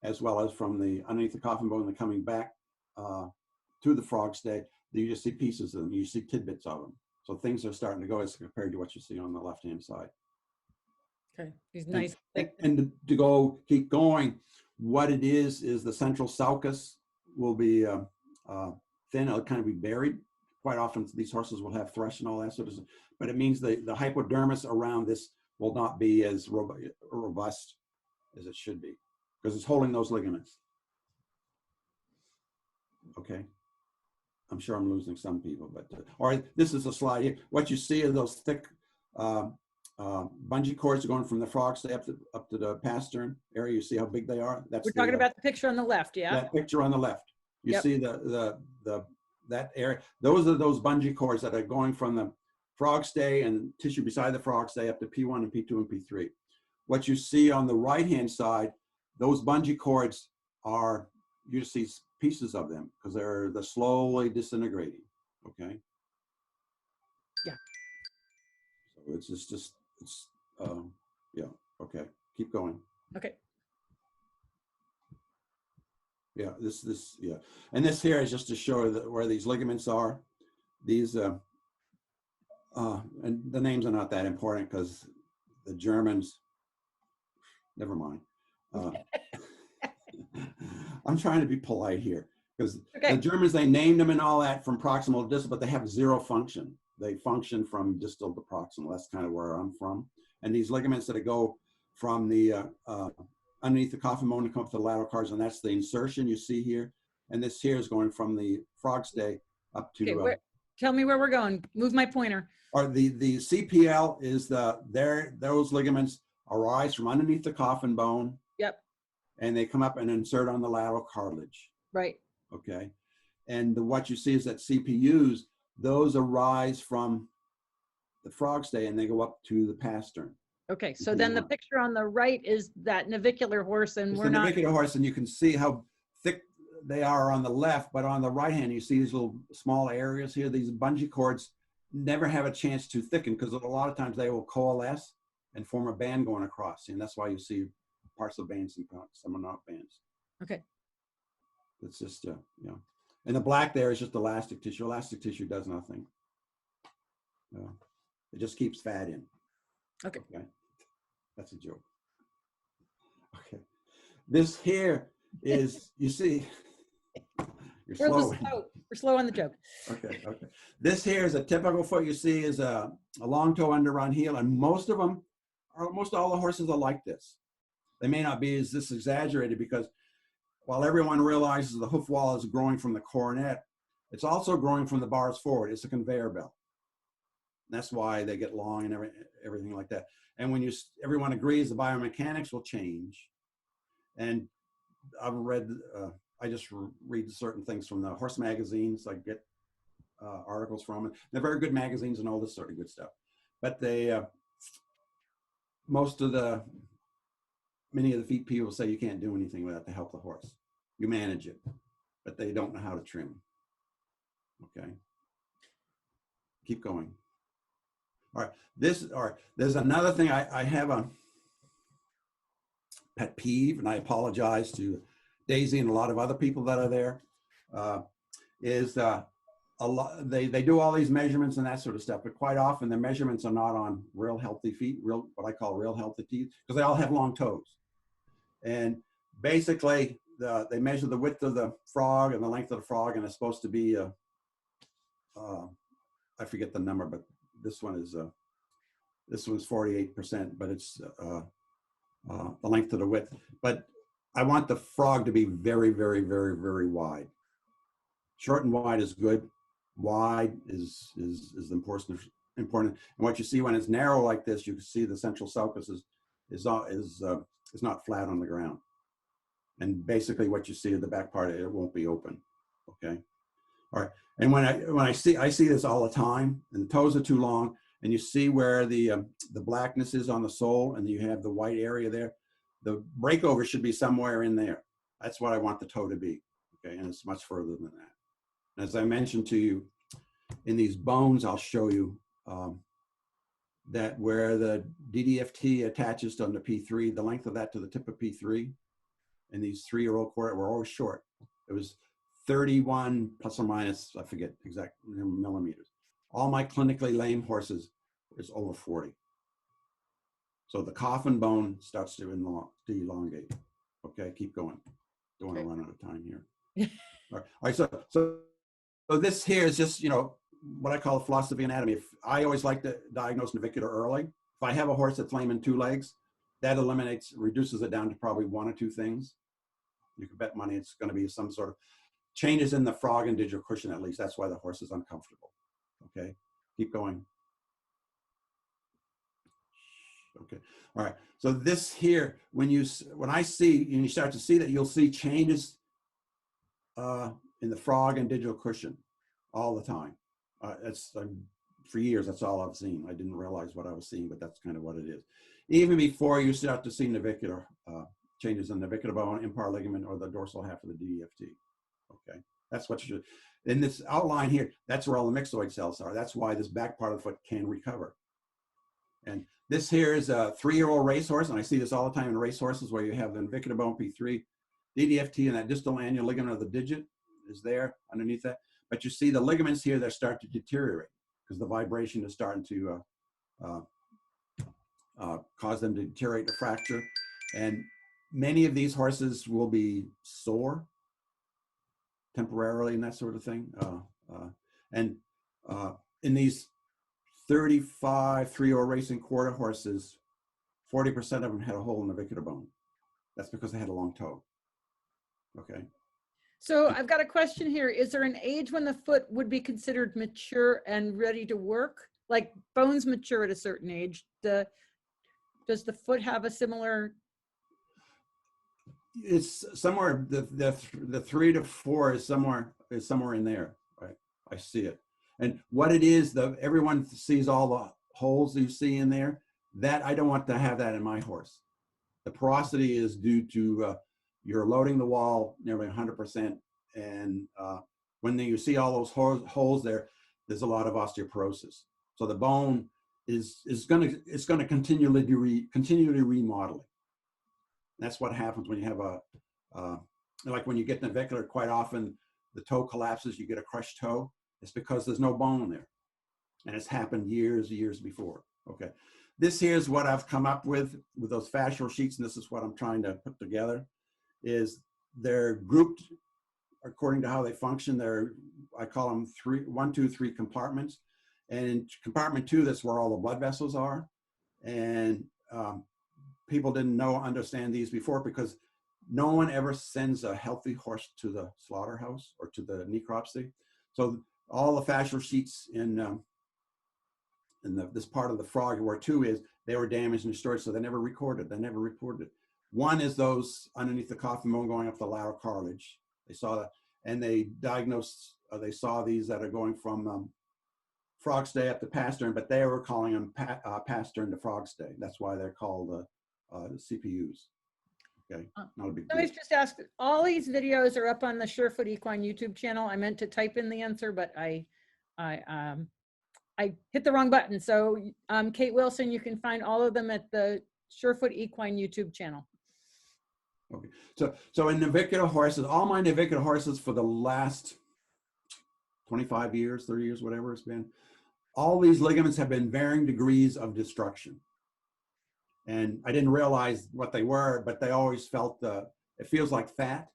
as well as from the underneath the coffin bone and coming back to the frog stay, you just see pieces of them. You see tidbits of them. So things are starting to go as compared to what you see on the left-hand side. Okay, these nice. And to keep going, what it is the central sulcus will be thin. It'll kind of be buried. Quite often these horses will have thrush and all that sort of stuff, but it means the hypodermis around this will not be as robust as it should be, because it's holding those ligaments. Okay, I'm sure I'm losing some people, but all right, this is a slide here. What you see are those thick bungee cords going from the frog stay up to the pastern area. You see how big they are? We're talking about the picture on the left, yeah? That picture on the left. You see that area. Those are those bungee cords that are going from the frog stay and tissue beside the frog stay up to P1 and P2 and P3. What you see on the right-hand side, those bungee cords are, you see pieces of them because they're slowly disintegrating, okay? Yeah. So it's yeah, okay, keep going. Okay. Yeah, yeah. And this here is just to show where these ligaments are. These, and the names are not that important because the Germans, never mind. I'm trying to be polite here because the Germans, they named them and all that from proximal to distal, but they have 0 function. They function from distal to proximal. That's kind of where I'm from. And these ligaments that go from the underneath the coffin bone to come up to the lateral cartilage, and that's the insertion you see here. And this here is going from the frog stay up to. Okay, tell me where we're going. Move my pointer. Or the CPL is those ligaments arise from underneath the coffin bone. Yep. And they come up and insert on the lateral cartilage. Right. Okay. And what you see is that CPUs, those arise from the frog stay and they go up to the pastern. Okay, so then the picture on the right is that navicular horse, and It's we're the not. navicular horse, and you can see how thick they are on the left, but on the right hand, you see these little small areas here. These bungee cords never have a chance to thicken because a lot of times they will coalesce and form a band going across, and that's why you see parts of bands and some are not bands. Okay. It's just, you know, and the black there is just elastic tissue. Elastic tissue does nothing. It just keeps fat in. Okay. That's a joke. Okay. This here is, you see, you're slow. We're slow on the joke. Okay. This here is a typical foot. You see is a long toe underrun heel, and most of them, almost all the horses are like this. They may not be as this exaggerated because while everyone realizes the hoof wall is growing from the coronet, it's also growing from the bars forward. It's a conveyor belt. That's why they get long and everything like that. And when everyone agrees the biomechanics will change. And I've read, I just read certain things from the horse magazines. I get articles from it. They're very good magazines and all this sort of good stuff. But they, many of the feet people say you can't do anything with that to help the horse. You manage it, but they don't know how to trim. Okay. Keep going. All right, there's another thing. I have a pet peeve, and I apologize to Daisy and a lot of other people that are there. They do all these measurements and that sort of stuff, but quite often the measurements are not on real healthy feet, what I call real healthy teeth, because they all have long toes. And basically, they measure the width of the frog and the length of the frog, and it's supposed to be I forget the number, but this one is 48%, but it's the length of the width. But I want the frog to be very, very, very, very wide. Short and wide is good. Wide is important. And what you see when it's narrow like this, you can see the central sulcus is not flat on the ground. And basically, what you see at the back part, it won't be open. Okay. All right. And when I see this all the time, and the toes are too long, and you see where the blackness is on the sole, and you have the white area there, the breakover should be somewhere in there. That's what I want the toe to be. Okay, and it's much further than that. And as I mentioned to you, in these bones, I'll show you that where the DDFT attaches to the P3, the length of that to the tip of P3, and these 3-year-old quarter were always short. It was 31 plus or minus, I forget exact millimeters. All my clinically lame horses is over 40. So the coffin bone starts to elongate. Okay, keep going. Don't want to run out of time here. All right, so this here is just, you know, what I call the philosophy of anatomy. If I always like to diagnose navicular early. If I have a horse that's lame in 2 legs, that reduces it down to probably 1 or 2 things. You can bet money it's going to be some sort of changes in the frog and digital cushion, at least. That's why the horse is uncomfortable. Okay, keep going. Okay, all right. So this here, when you start to see that, you'll see changes in the frog and digital cushion all the time. For years, that's all I've seen. I didn't realize what I was seeing, but that's kind of what it is. Even before you start to see navicular changes in the navicular bone, impar ligament, or the dorsal half of the DFT. Okay, that's what you should. In this outline here, that's where all the myxoid cells are. That's why this back part of the foot can recover. And this here is a 3-year-old racehorse, and I see this all the time in racehorses where you have the navicular bone P3, DDFT, and that distal annual ligament of the digit is there underneath that. But you see the ligaments here that start to deteriorate because the vibration is starting to cause them to deteriorate, to fracture. And many of these horses will be sore temporarily and that sort of thing. In these 35 3-year-old racing quarter horses, 40% of them had a hole in the navicular bone. That's because they had a long toe. Okay. So I've got a question here. Is there an age when the foot would be considered mature and ready to work? Like bones mature at a certain age. Does the foot have a similar? It's somewhere, the 3 to 4 is somewhere in there. Right? I see it. And what it is, everyone sees all the holes you see in there, that I don't want to have that in my horse. The porosity is due to you're loading the wall nearly 100%, and when you see all those holes there, there's a lot of osteoporosis. So the bone is going to continually remodeling. That's what happens when you have like when you get navicular, quite often the toe collapses, you get a crushed toe. It's because there's no bone there. And it's happened years before. Okay. This here's what I've come up with those fascial sheets, and this is what I'm trying to put together, is they're grouped according to how they function. I call them 1, 2, 3 compartments. And in compartment 2, that's where all the blood vessels are. And people didn't understand these before, because no one ever sends a healthy horse to the slaughterhouse or to the necropsy. So all the fascial sheets in this part of the frog where 2 is, they were damaged and destroyed, so they never recorded. They never reported it. 1 is those underneath the coffin bone going up the lateral cartilage. They saw that, and they diagnosed. They saw these that are going from frog stay up to pastern, but they were calling them pastern to frog stay. That's why they're called CPUs. Okay, not a big deal. I was just asked. All these videos are up on the Surefoot Equine YouTube channel. I meant to type in the answer, but I hit the wrong button. So Kate Wilson, you can find all of them at the Surefoot Equine YouTube channel. Okay, so in navicular horses, all my navicular horses for the last 25 years, 30 years, whatever it's been, all these ligaments have been varying degrees of destruction. And I didn't realize what they were, but they always felt it feels like fat.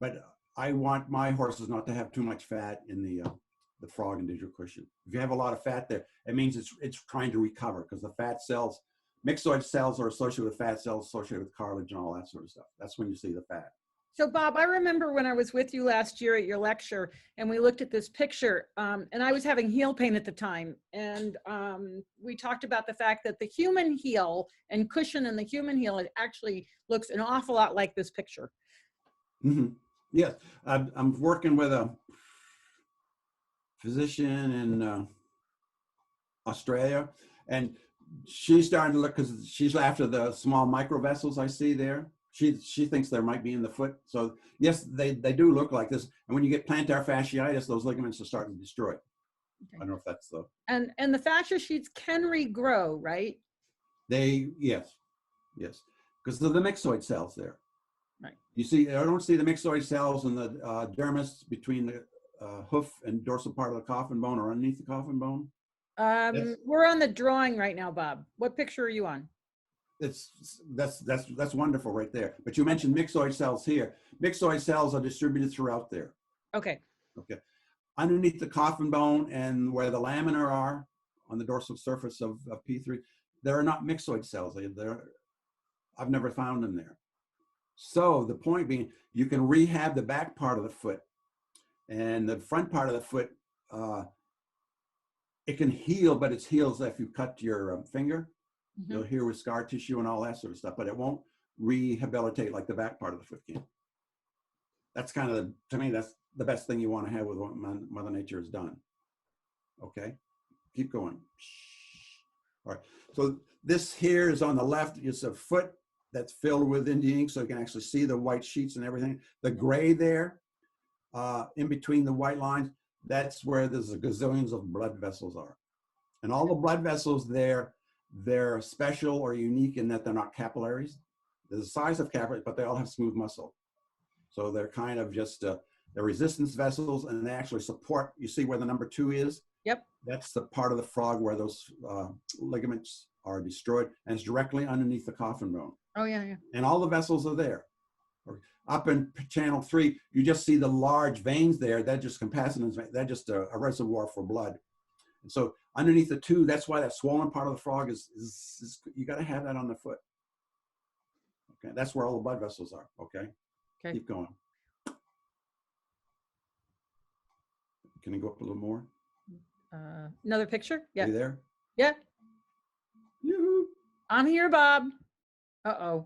But I want my horses not to have too much fat in the frog and digital cushion. If you have a lot of fat there, it means it's trying to recover, because the fat cells, myxoid cells are associated with fat cells, associated with cartilage and all that sort of stuff. That's when you see the fat. So Bob, I remember when I was with you last year at your lecture, and we looked at this picture, and I was having heel pain at the time. And we talked about the fact that the human heel and cushion in the human heel, it actually looks an awful lot like this picture. Mm-hmm. Yes, I'm working with a physician in Australia, and she's starting to look, because she's after the small microvessels I see there. She thinks there might be in the foot. So yes, they do look like this. And when you get plantar fasciitis, those ligaments are starting to destroy. Okay. I don't know if that's the... And the fascia sheets can regrow, right? Yes, because of the myxoid cells there. Right. You see, I don't see the myxoid cells in the dermis between the hoof and dorsal part of the coffin bone or underneath the coffin bone. We're on the drawing right now, Bob. What picture are you on? That's wonderful right there. But you mentioned myxoid cells here. Myxoid cells are distributed throughout there. Okay. Underneath the coffin bone and where the laminar are on the dorsal surface of P3, there are not myxoid cells. I've never found them there. So the point being, you can rehab the back part of the foot, and the front part of the foot, it can heal, but it heals if you cut your finger. Mm-hmm. You'll heal with scar tissue and all that sort of stuff, but it won't rehabilitate like the back part of the foot can. That's kind of, to me, that's the best thing you want to have with what Mother Nature has done. Okay, keep going. All right, so this here is on the left. It's a foot that's filled with Indian ink, so you can actually see the white sheets and everything. The gray there, in between the white lines, that's where there's a gazillions of blood vessels are. And all the blood vessels there, they're special or unique in that they're not capillaries. There's a size of capillaries, but they all have smooth muscle. So they're kind of just, they're resistance vessels, and they actually support, you see where the number 2 is? Yep. That's the part of the frog where those ligaments are destroyed, and it's directly underneath the coffin bone. Oh, yeah. And all the vessels are there. Up in channel 3, you just see the large veins there. They're just capacitance, they're just a reservoir for blood. And so underneath the 2, that's why that swollen part of the frog is you got to have that on the foot. Okay, that's where all the blood vessels are. Okay, keep going. Can you go up a little more? Another picture? Yeah. Are you there? Yeah. Yoo-hoo. I'm here, Bob. Uh-oh.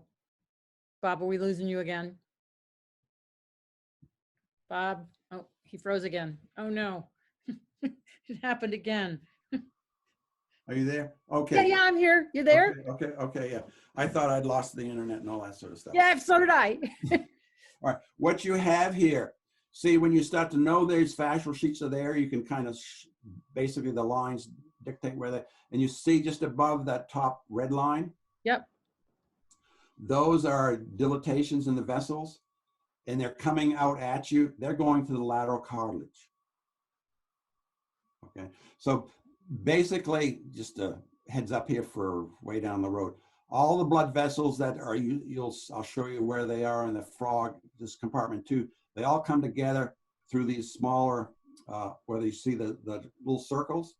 Bob, are we losing you again? Bob, oh, he froze again. Oh no, it happened again. Are you there? Okay. Yeah, yeah, I'm here. You there? Okay, yeah. I thought I'd lost the internet and all that sort of stuff. Yeah, so did I. All right, what you have here, see, when you start to know these fascial sheets are there, you can kind of, basically the lines dictate where they, and you see just above that top red line, Yep. those are dilatations in the vessels, and they're coming out at you. They're going to the lateral cartilage. Okay, so basically, just a heads up here for way down the road. All the blood vessels that are, I'll show you where they are in the frog, this compartment too. They all come together through these smaller, where you see the little circles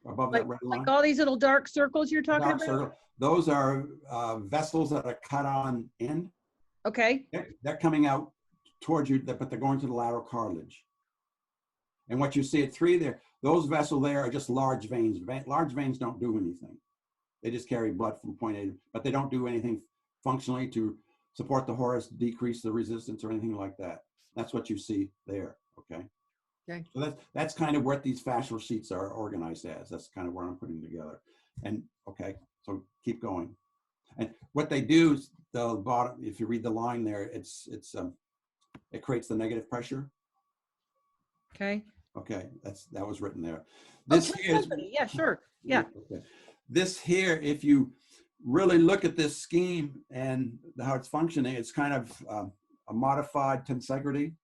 above that red line. Like all these little dark circles you're talking about? Circle. Those are vessels that are cut on end. Okay. They're coming out towards you, but they're going to the lateral cartilage. And what you see at 3 there, those vessels there are just large veins. Large veins don't do anything. They just carry blood from point A, but they don't do anything functionally to support the horse, decrease the resistance or anything like that. That's what you see there, okay? Okay. So that's kind of what these fascial sheets are organized as. That's kind of what I'm putting together. And okay, so keep going. And what they do is the bottom, if you read the line there, it creates the negative pressure. Okay. Okay, that was written there. This is, yeah, sure. Yeah. Okay. This here, if you really look at this scheme and how it's functioning, it's kind of a modified tensegrity.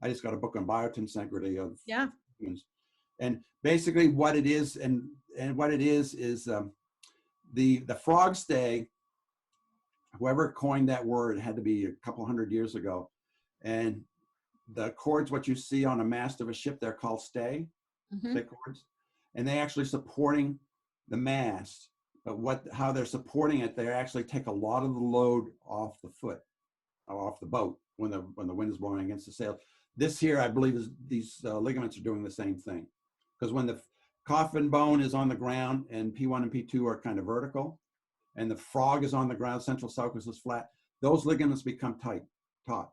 I just got a book on biotensegrity of humans. And basically what it is, and what it is the frog stay, whoever coined that word, it had to be a couple hundred years ago. And the cords, what you see on a mast of a ship, they're called stay cords. And they actually supporting the mast. But how they're supporting it, they actually take a lot of the load off the foot, or off the boat when the wind is blowing against the sail. This here, I believe, is these ligaments are doing the same thing. Because when the coffin bone is on the ground and P1 and P2 are kind of vertical, and the frog is on the ground, central sulcus is flat, those ligaments become taut.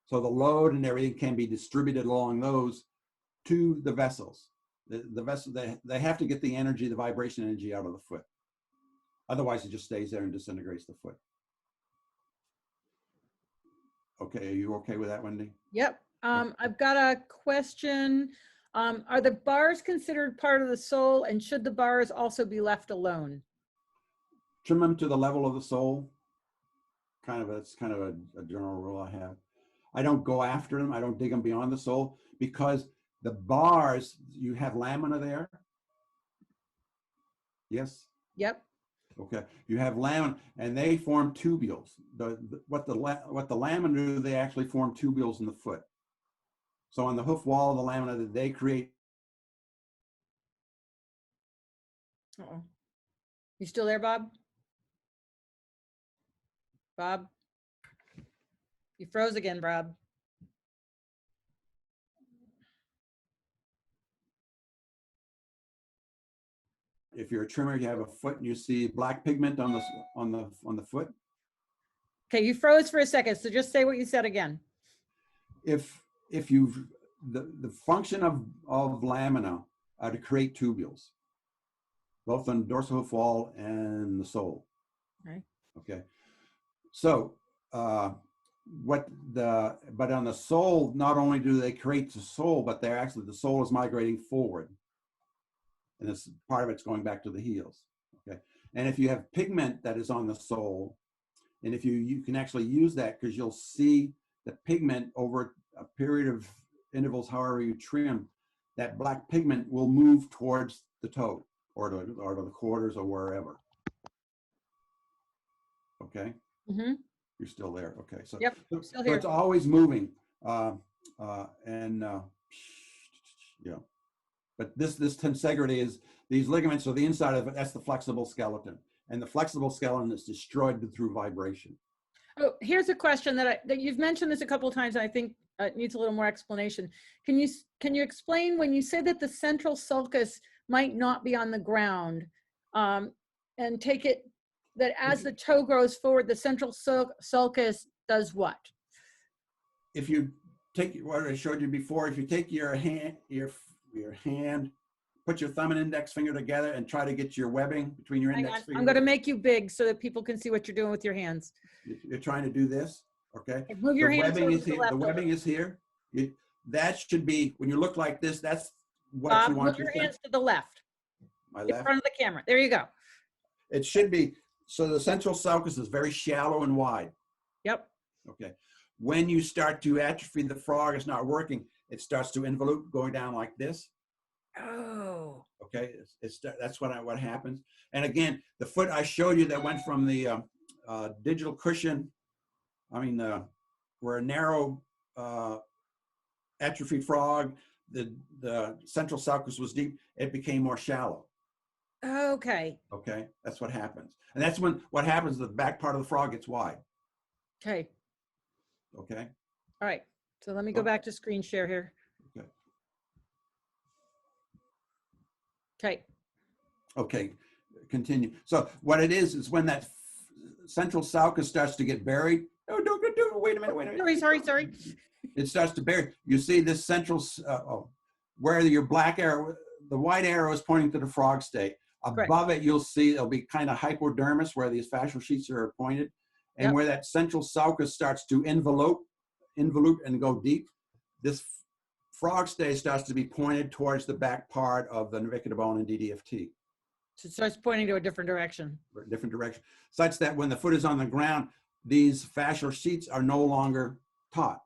So the load and everything can be distributed along those to the vessels. The vessel, they have to get the energy, the vibration energy out of the foot. Otherwise, it just stays there and disintegrates the foot. Okay, are you okay with that, Wendy? Yep. I've got a question. Are the bars considered part of the sole, and should the bars also be left alone? Trim them to the level of the sole. It's kind of a general rule I have. I don't go after them. I don't dig them beyond the sole, because the bars, you have lamina there. Yes? Yep. Okay, you have lamina, and they form tubules. What the lamina do, they actually form tubules in the foot. So on the hoof wall of the lamina, that they create. Uh-oh. You still there, Bob? Bob? You froze again, Bob. If you're a trimmer, you have a foot and you see black pigment on the foot. Okay, you froze for a second, so just say what you said again. If you've the function of lamina are to create tubules, both on the dorsal hoof wall and the sole. Right. Okay. So but on the sole, not only do they create the sole, but they're actually, the sole is migrating forward. And this part of it's going back to the heels. Okay. And if you have pigment that is on the sole, and if you can actually use that, because you'll see the pigment over a period of intervals, however you trim, that black pigment will move towards the toe or to the quarters or wherever. Okay. Mm-hmm. You're still there. Okay. So, yep, so it's always moving. Yeah. But this tensegrity is, these ligaments are the inside of it. That's the flexible skeleton. And the flexible skeleton is destroyed through vibration. Oh, here's a question that you've mentioned this a couple of times, and I think it needs a little more explanation. Can you explain, when you say that the central sulcus might not be on the ground, and take it that as the toe grows forward, the central sulcus does what? If you take what I showed you before, if you take your hand put your thumb and index finger together and try to get your webbing between your Hang index on. finger. I'm going to make you big so that people can see what you're doing with your hands. You're trying to do this, okay? Okay, move your The hand webbing towards is the here. left The a little. webbing is here. That should be, when you look like this, that's what Bob, you want move your your hands to the left, my in left. front of the camera. There you go. It should be, so the central sulcus is very shallow and wide, Yep. okay? When you start to atrophy, the frog is not working, it starts to involute going down like this. Oh. Okay, that's what happens. And again, the foot I showed you that went from the digital cushion, where a narrow atrophied frog, the central sulcus was deep, it became more shallow. Okay. Okay, that's what happens. And that's when what happens, the back part of the frog gets wide. Okay. Okay. All right. So let me go back to screen share here. Okay. Okay. Okay, continue. So what it is when that central sulcus starts to get buried. Oh, don't do it. Wait a minute. Sorry. It starts to bury. You see this central, where your black arrow, the white arrow is pointing to the frog state. Above it, you'll see it'll be kind of hypodermis where these fascial sheets are pointed, and where that central sulcus starts to involute and go deep. This frog state starts to be pointed towards the back part of the navicular bone and DDFT. So it starts pointing to a different direction. Such that when the foot is on the ground, these fascial sheets are no longer taut.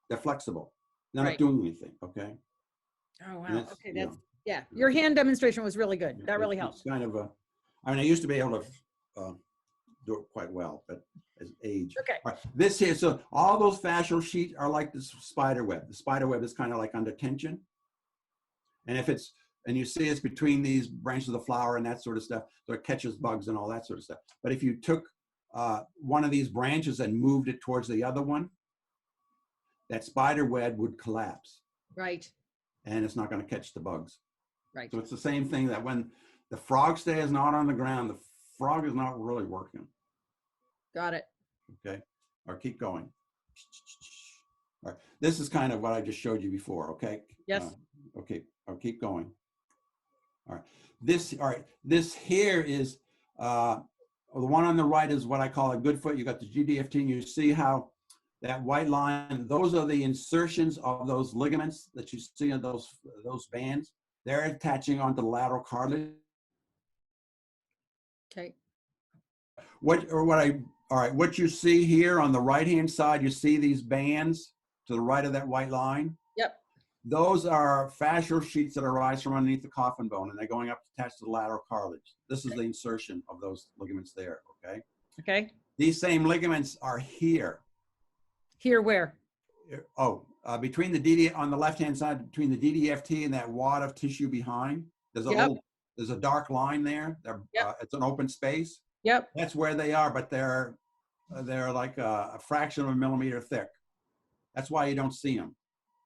They're flexible. They're not doing anything, okay? Oh, wow. Okay, that's, yeah. Your hand demonstration was really good. That really helped. It's kind of I used to be able to do it quite well, but as age. Okay. All right, this here, so all those fascial sheets are like this spider web. The spider web is kind of like under tension. And you see it's between these branches of the flower and that sort of stuff, so it catches bugs and all that sort of stuff. But if you took one of these branches and moved it towards the other one, that spider web would collapse. Right. And it's not going to catch the bugs. Right. So it's the same thing that when the frog stay is not on the ground, the frog is not really working. Got it. Okay. Or keep going. All right. This is kind of what I just showed you before. Okay. Yes. Okay. I'll keep going. All right. This here is the one on the right is what I call a good foot. You got the GDFT, and you see how that white line, those are the insertions of those ligaments that you see in those bands. They're attaching onto the lateral cartilage. Okay. What you see here on the right-hand side, you see these bands to the right of that white line? Yep. Those are fascial sheets that arise from underneath the coffin bone, and they're going up attached to the lateral cartilage. This is the insertion of those ligaments there, okay? Okay. These same ligaments are here. Here where? Between the DD, on the left-hand side, between the DDFT and that wad of tissue behind, there's a dark line there. It's an open space. Yep. That's where they are, but they're like a fraction of a millimeter thick. That's why you don't see them.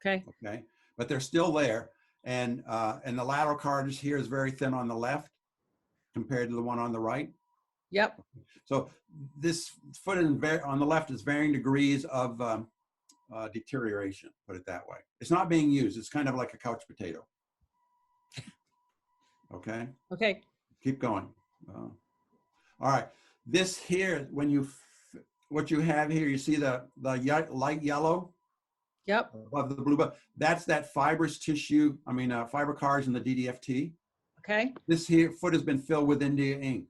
Okay. Okay. But they're still there. And the lateral cartilage here is very thin on the left compared to the one on the right. Yep. So this foot on the left is varying degrees of deterioration, put it that way. It's not being used. It's kind of like a couch potato. Okay. Okay. Keep going. All right. This here, what you have here, you see the light yellow? Yep. Above the blue, but that's that fibrous tissue, fiber cards in the DDFT. Okay. This here foot has been filled with India ink.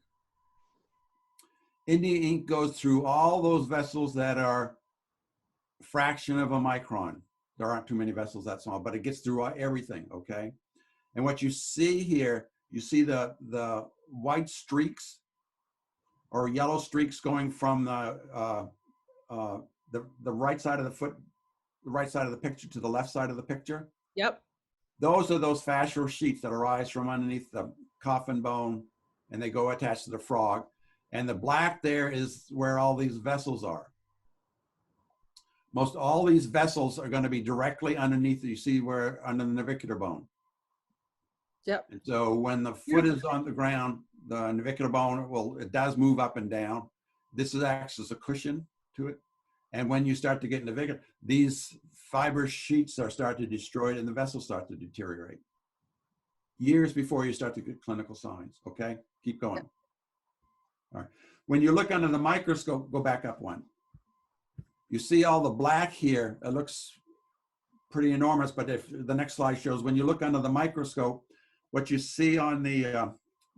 India ink goes through all those vessels that are a fraction of a micron. There aren't too many vessels that small, but it gets through everything, okay? And what you see here, you see the white streaks or yellow streaks going from the right side of the foot, the right side of the picture to the left side of the picture. Yep. Those are those fascial sheets that arise from underneath the coffin bone, and they go attached to the frog. And the black there is where all these vessels are. Most all these vessels are going to be directly underneath. You see where under the navicular bone. Yep. And so when the foot is on the ground, the navicular bone, it does move up and down. This acts as a cushion to it. And when you start to get navicular, these fiber sheets are start to destroy it and the vessels start to deteriorate. years before you start to get clinical signs. Okay, keep going. All right. When you look under the microscope, go back up one. You see all the black here. It looks pretty enormous, but if the next slide shows, when you look under the microscope, what you see on the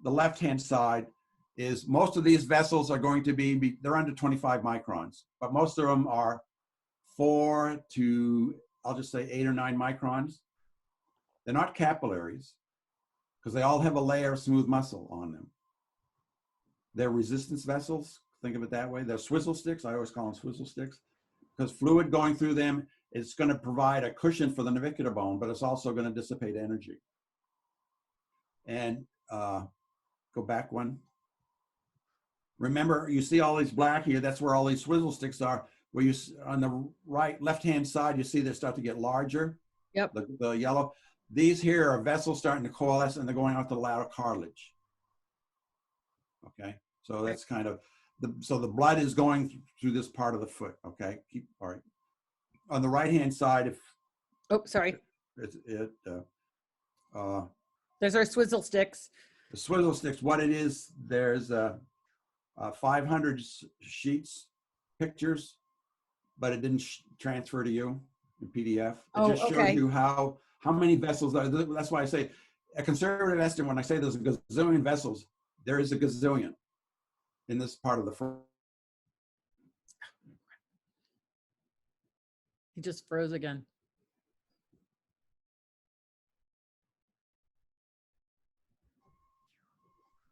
left-hand side is most of these vessels are going to be, they're under 25 microns, but most of them are 4 to, I'll just say 8 or 9 microns. They're not capillaries because they all have a layer of smooth muscle on them. They're resistance vessels, think of it that way. They're swizzle sticks, I always call them swizzle sticks, because fluid going through them is going to provide a cushion for the navicular bone, but it's also going to dissipate energy. And go back one. Remember, you see all these black here, that's where all these swizzle sticks are. Where you, on the right, left-hand side, you see they start to get larger. Yep. The yellow. These here are vessels starting to coalesce and they're going out to the lateral cartilage. Okay, so that's kind of, so the blood is going through this part of the foot, okay? Keep, all right. On the right-hand side, if, oh, sorry. There's our swizzle sticks. The swizzle sticks, what it is, there's 500 sheets, pictures, but it didn't transfer to you in PDF. It just shows you how many vessels are. That's why I say a conservative estimate, when I say there's a gazillion vessels, there is a gazillion in this part of the front. He just froze again.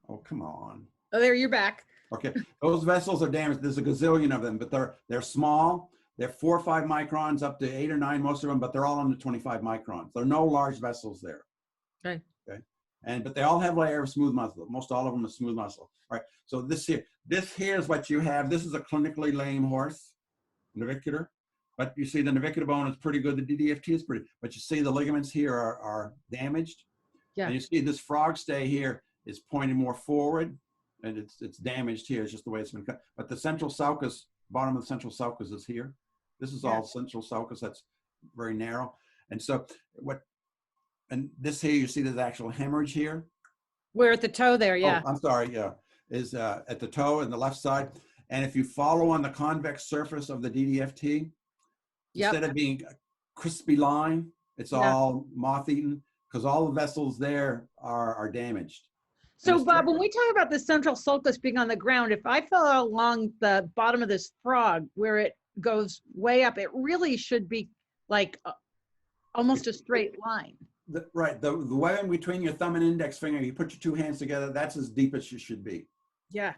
Oh, come on. Oh, there, you're back. Okay, those vessels are damaged. There's a gazillion of them, but they're small. They're 4 or 5 microns up to 8 or 9, most of them, but they're all under 25 microns. There are no large vessels there. Okay. Okay. But they all have layer of smooth muscle. Most all of them are smooth muscle. All right. So this here is what you have. This is a clinically lame horse, navicular. But you see the navicular bone is pretty good. The DDFT is pretty, but you see the ligaments here are damaged. Yeah. And you see this frog stay here is pointing more forward, and it's damaged here. It's just the way it's been cut. But the central sulcus, bottom of the central sulcus is here. This is all central sulcus. That's very narrow. And so and this here, you see there's actual hemorrhage here. We're at the toe there, yeah. Oh, I'm sorry, yeah. Is at the toe and the left side. And if you follow on the convex surface of the DDFT, instead of being a crispy line, it's all moth-eaten because all the vessels there are damaged. So Bob, when we talk about the central sulcus being on the ground, if I fell along the bottom of this frog where it goes way up, it really should be like almost a straight line. Right, the way in between your thumb and index finger, you put your 2 hands together, that's as deep as you should be. Yeah.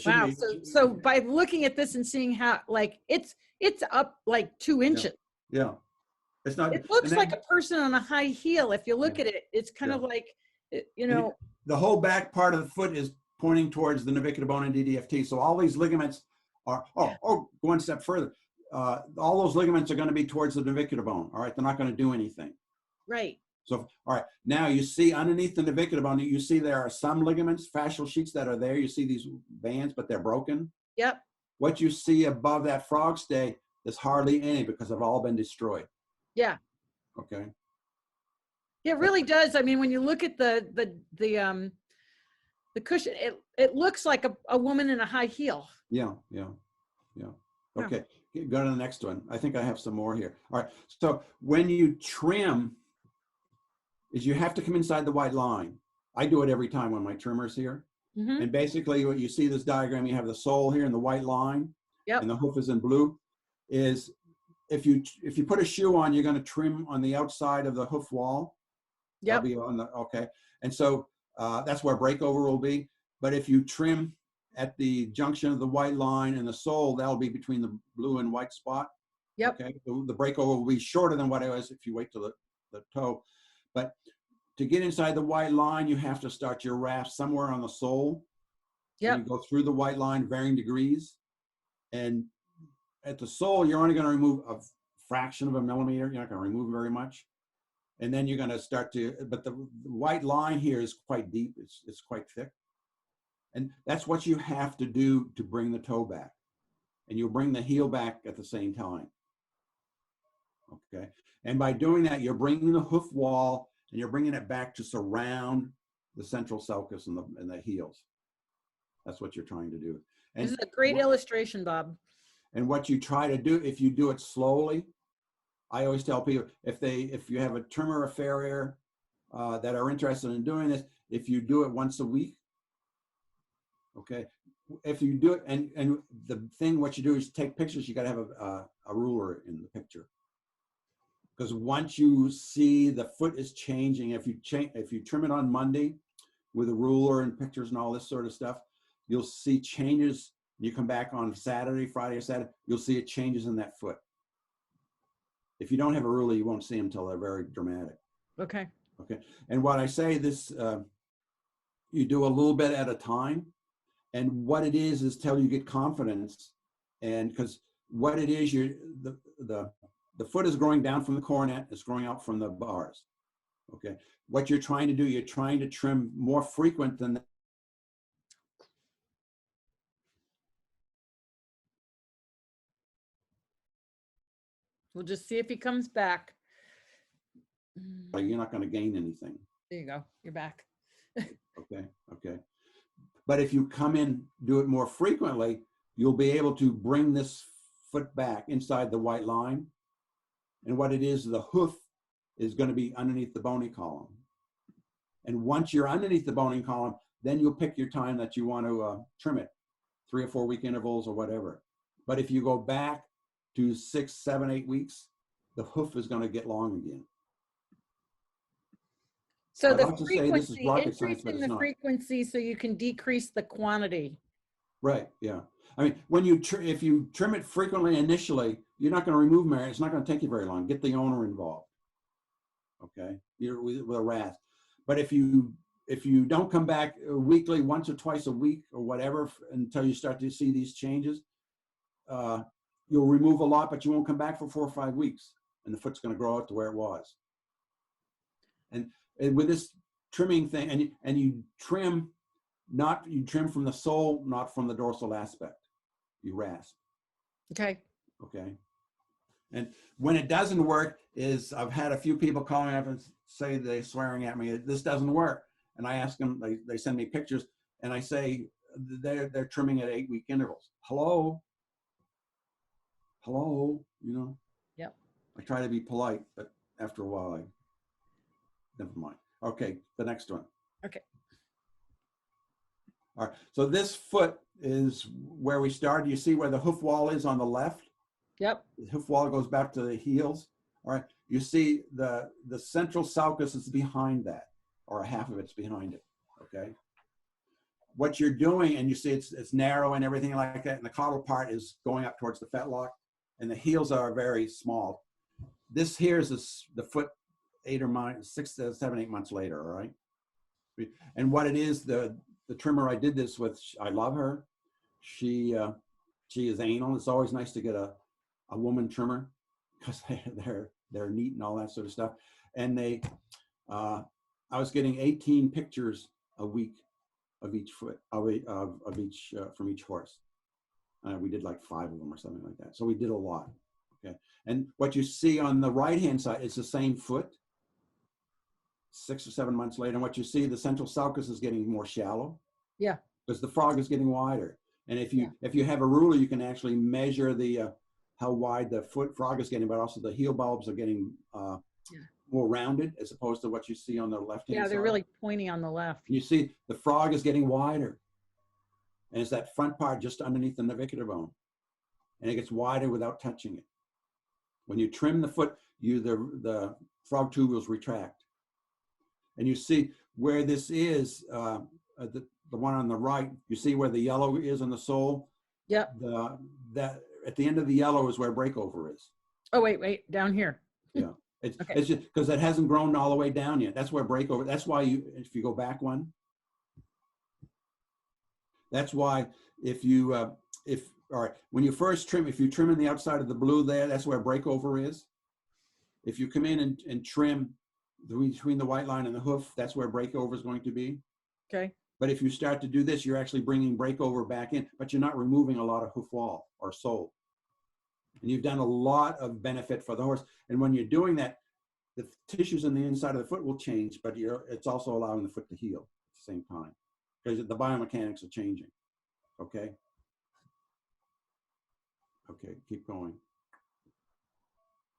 Wow, so by looking at this and seeing how, like, it's up like 2 inches. Yeah. It's not. It looks like a person on a high heel. If you look at it, it's kind of like, you know. The whole back part of the foot is pointing towards the navicular bone and DDFT. So all these ligaments are, go one step further. All those ligaments are going to be towards the navicular bone. All right, they're not going to do anything. Right. So, all right, now you see underneath the navicular bone, you see there are some ligaments, fascial sheets that are there. You see these bands, but they're broken. Yep. What you see above that frog stay is hardly any because they've all been destroyed. Yeah. Okay. It really does. I mean, when you look at the cushion, it looks like a woman in a high heel. Yeah. Okay, go to the next one. I think I have some more here. All right, so when you trim, is you have to come inside the white line. I do it every time when my trimmer's here. Mm-hmm. And basically what you see this diagram, you have the sole here in the white line, and the hoof is in blue, is if you put a shoe on, you're going to trim on the outside of the hoof wall. Yep. Be on the, okay. And so that's where breakover will be. But if you trim at the junction of the white line and the sole, that'll be between the blue and white spot. Yep. Okay. The breakover will be shorter than what it was if you wait till the toe. But to get inside the white line, you have to start your raft somewhere on the sole. Yep. You go through the white line varying degrees. And at the sole, you're only going to remove a fraction of a millimeter. You're not going to remove very much. And then you're going to start to, but the white line here is quite deep. It's quite thick. And that's what you have to do to bring the toe back. And you'll bring the heel back at the same time. Okay. And by doing that, you're bringing the hoof wall and you're bringing it back to surround the central sulcus and the heels. That's what you're trying to do. And this is a great illustration, Bob. And what you try to do, if you do it slowly, I always tell people, if you have a trimmer or farrier that are interested in doing this, if you do it once a week, okay, if you do it, and the thing, what you do is take pictures, you got to have a ruler in the picture. Because once you see the foot is changing, if you trim it on Monday with a ruler and pictures and all this sort of stuff, you'll see changes. You come back on Saturday, Friday or Saturday, you'll see it changes in that foot. If you don't have a ruler, you won't see them until they're very dramatic. Okay. Okay. And what I say, this, you do a little bit at a time. And what it is till you get confidence. And because what it is, the foot is growing down from the coronet, it's growing out from the bars. Okay. What you're trying to do, you're trying to trim more frequent than that. We'll just see if he comes back. You're not going to gain anything. There you go. You're back. Okay. Okay. But if you come in, do it more frequently, you'll be able to bring this foot back inside the white line. And what it is, the hoof is going to be underneath the bony column. And once you're underneath the bony column, then you'll pick your time that you want to trim it, 3 or 4 week intervals or whatever. But if you go back to 6, 7, 8 weeks, the hoof is going to get long again. So the frequency, increasing the frequency so you can decrease the quantity. Right, yeah. I mean, when if you trim it frequently initially, you're not going to remove them. It's not going to take you very long. Get the owner involved. Okay, you're with a rasp. But if you don't come back weekly, once or twice a week or whatever, until you start to see these changes, you'll remove a lot, but you won't come back for 4 or 5 weeks, and the foot's going to grow out to where it was. And with this trimming thing, and you trim from the sole, not from the dorsal aspect. You rasp. Okay. Okay. And when it doesn't work, I've had a few people call me up and say they're swearing at me, this doesn't work. And I ask them, they send me pictures, and I say they're trimming at 8 week intervals. Hello, you know. Yep. I try to be polite, but after a while, never mind. Okay, the next one. Okay. All right, so this foot is where we started. You see where the hoof wall is on the left? Yep. The hoof wall goes back to the heels. All right, you see the central sulcus is behind that, or half of it's behind it, okay? What you're doing, and you see it's narrow and everything like that, and the caudal part is going up towards the fetlock, and the heels are very small. This here is the foot 6 to 7, 8 months later, all right? And what it is, the trimmer I did this with, I love her. She is anal. It's always nice to get a woman trimmer because they're neat and all that sort of stuff. And I was getting 18 pictures a week of each foot, from each horse. We did like 5 of them or something like that. So we did a lot. Okay. And what you see on the right-hand side is the same foot 6 or 7 months later. And what you see, the central sulcus is getting more shallow. Yeah. Because the frog is getting wider. And if you have a ruler, you can actually measure how wide the frog is getting, but also the heel bulbs are getting more rounded as opposed to what you see on the left-hand side. Yeah, they're really pointy on the left. And you see the frog is getting wider. And it's that front part just underneath the navicular bone. And it gets wider without touching it. When you trim the foot, the frog tubules retract. And you see where this is, the one on the right, you see where the yellow is on the sole? Yep. At the end of the yellow is where breakover is. Oh, wait, down here. Yeah. It's just because it hasn't grown all the way down yet. That's where breakover, that's why if you go back one, that's why when you first trim, if you trim in the outside of the blue there, that's where breakover is. If you come in and trim between the white line and the hoof, that's where breakover is going to be. Okay. But if you start to do this, you're actually bringing breakover back in, but you're not removing a lot of hoof wall or sole. And you've done a lot of benefit for the horse. And when you're doing that, the tissues in the inside of the foot will change, but it's also allowing the foot to heal at the same time because the biomechanics are changing. Okay. Okay, keep going.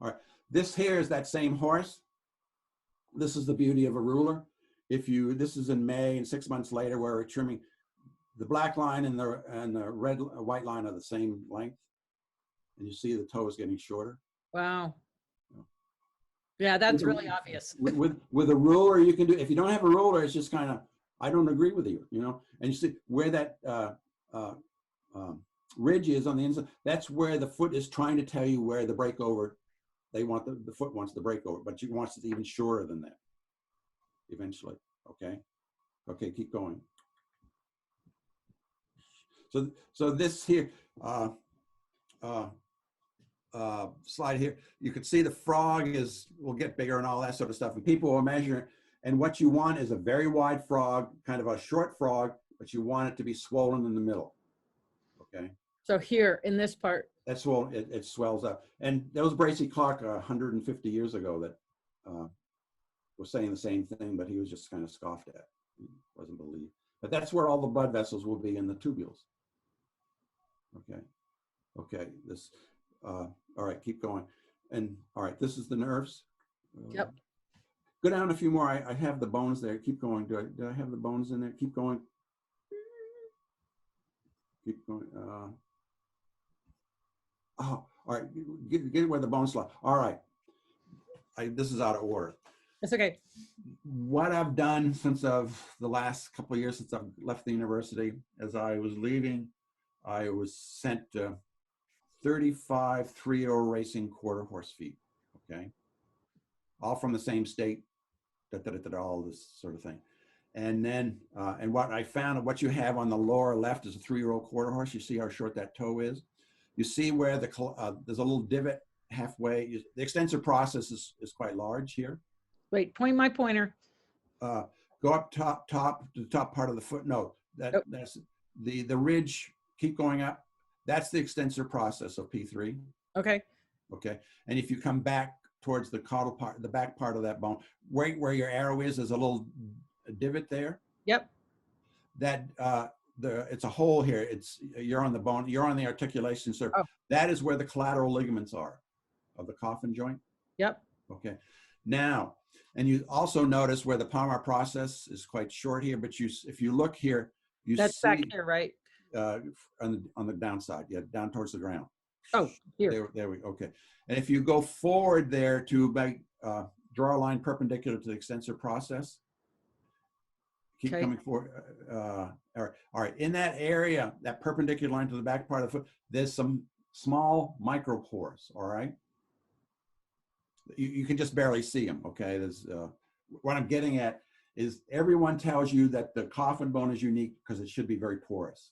All right, this here is that same horse. This is the beauty of a ruler. This is in May, and 6 months later, where we're trimming, the black line and the white line are the same length, and you see the toe is getting shorter. Wow. Yeah, that's really obvious. With a ruler, you can do. If you don't have a ruler, it's just kind of, I don't agree with you, you know. And you see where that ridge is on the inside. That's where the foot is trying to tell you where the breakover. They want the foot wants the breakover, but you wants it even shorter than that. Eventually, okay. Okay, keep going. So this here. Slide here, you can see the frog will get bigger and all that sort of stuff, and people will measure, and what you want is a very wide frog, kind of a short frog, but you want it to be swollen in the middle. Okay, so here in this part, that's swollen, it swells up. And there was Bracy Clark 150 years ago that was saying the same thing, but he was just kind of scoffed at. He wasn't believed. But that's where all the blood vessels will be, in the tubules. Okay, this all right, keep going. And all right, this is the nerves. Yep. Go down a few more. I have the bones there. Keep going. Do I have the bones in there? Keep going. Keep going. Oh, all right. Get where the bones lie. All right. This is out of order. It's okay. What I've done since the last couple of years since I've left the university, as I was leaving, I was sent 35 3-year-old racing quarter horse feet, okay? All from the same state, all this sort of thing. And then, and what I found, what you have on the lower left is a 3-year-old quarter horse. You see how short that toe is? You see where there's a little divot halfway. The extensor process is quite large here. Wait, point my pointer. Go up top to the top part of the foot. No, that's the ridge, keep going up. That's the extensor process of P3. Okay. Okay. And if you come back towards the caudal part, the back part of that bone, right where your arrow is, there's a little divot there. Yep. That it's a hole here. You're on the bone. You're on the articulation surface. Oh. That is where the collateral ligaments are of the coffin joint. Yep. Okay. Now, and you also notice where the palmar process is quite short here, but if you look here, that's see, back here, right? On the downside, yeah, down towards the ground. Oh, here. There we go. Okay. And if you go forward there to draw a line perpendicular to the extensor process, keep coming forward. All right. In that area, that perpendicular line to the back part of the foot, there's some small micropores. All right. You can just barely see them. Okay. There's what I'm getting at is everyone tells you that the coffin bone is unique because it should be very porous.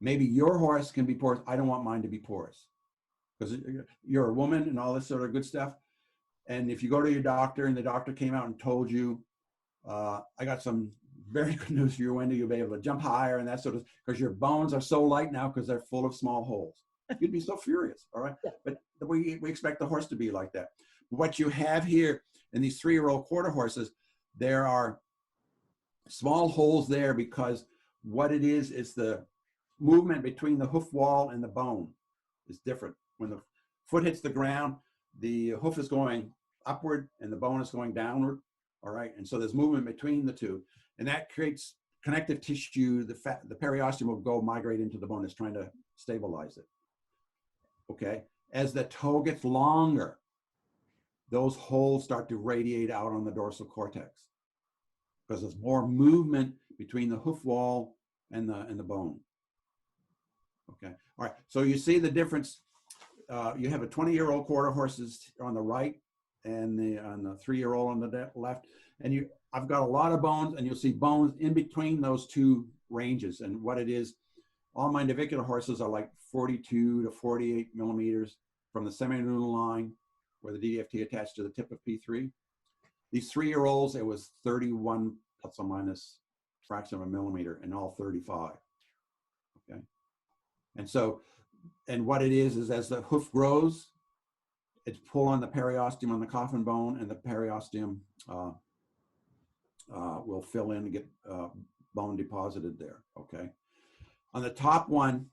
Maybe your horse can be porous. I don't want mine to be porous because you're a woman and all this sort of good stuff. And if you go to your doctor and the doctor came out and told you, I got some very good news for you, Wendy, you'll be able to jump higher and that sort of, because your bones are so light now because they're full of small holes. You'd be so furious, all right? Yeah. But we expect the horse to be like that. What you have here in these 3-year-old quarter horses, there are small holes there because what it is the movement between the hoof wall and the bone is different. When the foot hits the ground, the hoof is going upward and the bone is going downward, all right? And so there's movement between the two, and that creates connective tissue. The periosteum will go migrate into the bone. It's trying to stabilize it, okay? As the toe gets longer, those holes start to radiate out on the dorsal cortex because there's more movement between the hoof wall and the bone. Okay, all right, so you see the difference. You have a 20-year-old quarter horses on the right and the 3-year-old on the left. And I've got a lot of bones, and you'll see bones in between those two ranges. And what it is, all my navicular horses are like 42 to 48 millimeters from the semilunar line where the DDFT attached to the tip of P3. These 3-year-olds, it was 31 plus or minus fraction of a millimeter, and all 35. Okay. And so, and what it is as the hoof grows, it's pull on the periosteum on the coffin bone, and the periosteum will fill in and get bone deposited there, okay? On the top one,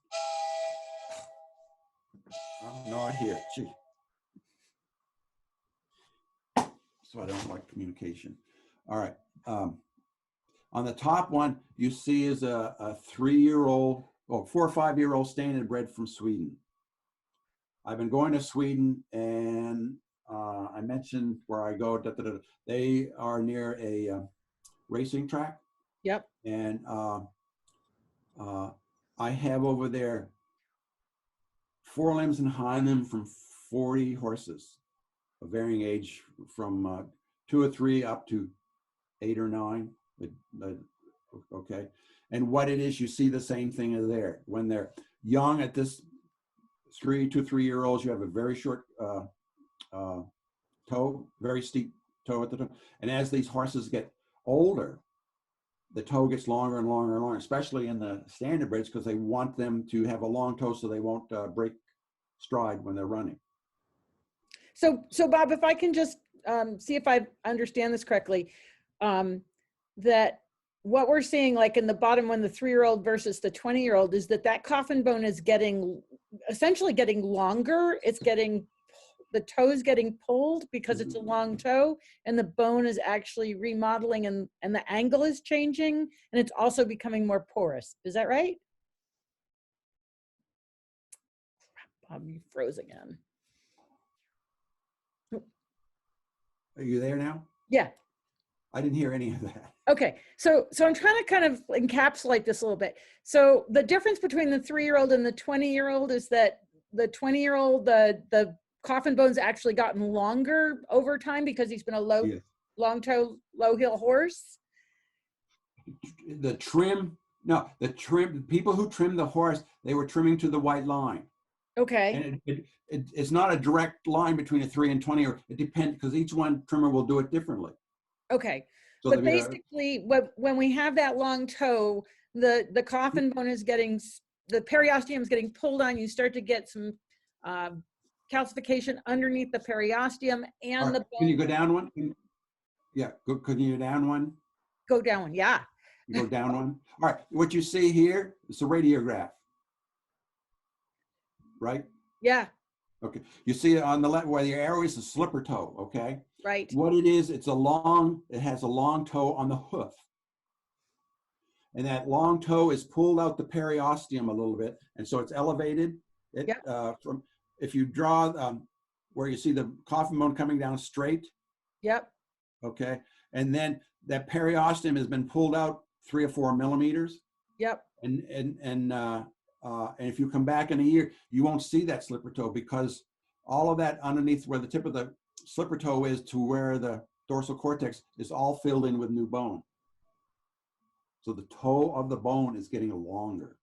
oh, not here, gee. So I don't like communication. All right. On the top one, you see is a 3-year-old, or 4 or 5-year-old standard bred from Sweden. I've been going to Sweden, and I mentioned where I go. They are near a racing track. Yep. And I have over there forelimbs and hind limb from 40 horses of varying age, from 2 or 3 up to 8 or 9. Okay. And what it is, you see the same thing as there. When they're young at this 2 to 3 year olds, you have a very short toe, very steep toe at the toe. And as these horses get older, the toe gets longer and longer and longer, especially in the standard breds, because they want them to have a long toe so they won't break stride when they're running. So Bob, if I can just see if I understand this correctly, that what we're seeing, like in the bottom one, the 3-year-old versus the 20-year-old, is that coffin bone is essentially getting longer. It's getting, the toe's getting pulled because it's a long toe, and the bone is actually remodeling, and the angle is changing, and it's also becoming more porous. Is that right? Bob, you froze again. Are you there now? Yeah. I didn't hear any of that. Okay, so I'm trying to kind of encapsulate this a little bit. So the difference between the 3-year-old and the 20-year-old is that the 20-year-old, the coffin bone's actually gotten longer over time because he's been a long toe, low heel horse. The trim, people who trimmed the horse, they were trimming to the white line. Okay. And it's not a direct line between a 3 and 20, or it depends, because each one trimmer will do it differently. Okay. So but basically, when we have that long toe, the coffin bone is getting, the periosteum is getting pulled on. You start to get some calcification underneath the periosteum and the bone. Can you go down one? Yeah, can you go down one? Go down one, yeah. You go down one. All right, what you see here is a radiograph, right? Yeah. Okay, you see it on the left where the arrow is a slipper toe, okay? Right. What it is, it has a long toe on the hoof. And that long toe is pulled out the periosteum a little bit, and so it's elevated. From, if you draw where you see the coffin bone coming down straight. Yep. Okay, and then that periosteum has been pulled out 3 or 4 millimeters. Yep. And if you come back in a year, you won't see that slipper toe, because all of that underneath where the tip of the slipper toe is to where the dorsal cortex is all filled in with new bone. So the toe of the bone is getting longer.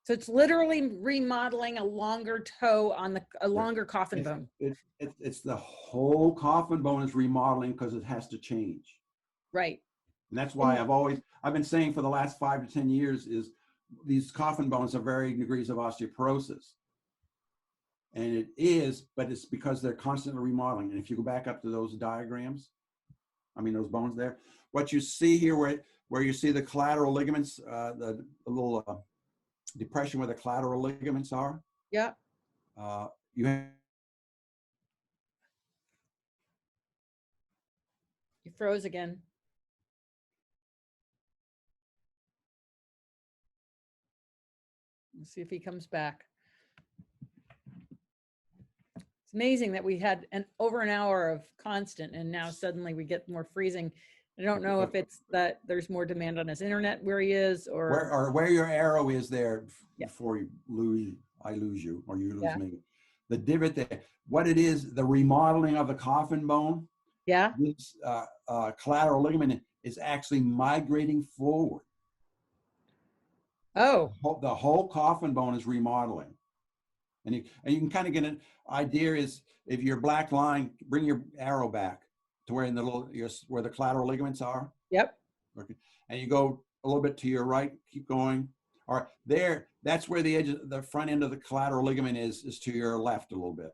So it's literally remodeling a longer toe on a longer coffin bone. It's the whole coffin bone is remodeling, because it has to change. Right. And that's why I've been saying for the last 5 to 10 years is these coffin bones have varying degrees of osteoporosis. And it is, but it's because they're constantly remodeling. And if you go back up to those diagrams, those bones there, what you see here where you see the collateral ligaments, the little depression where the collateral ligaments are. Yeah. You froze again. Let's see if he comes back. It's amazing that we had over an hour of constant, and now suddenly we get more freezing. I don't know if it's that there's more demand on his internet where he is, or where your arrow is there before I lose you, or you lose me. The divot there, what it is, the remodeling of the coffin bone. Yeah. This collateral ligament is actually migrating forward. Oh. The whole coffin bone is remodeling. And you can kind of get an idea is, if your black line, bring your arrow back to where where the collateral ligaments are. Yep. Okay. And you go a little bit to your right, keep going. All right, that's where the front end of the collateral ligament is to your left a little bit.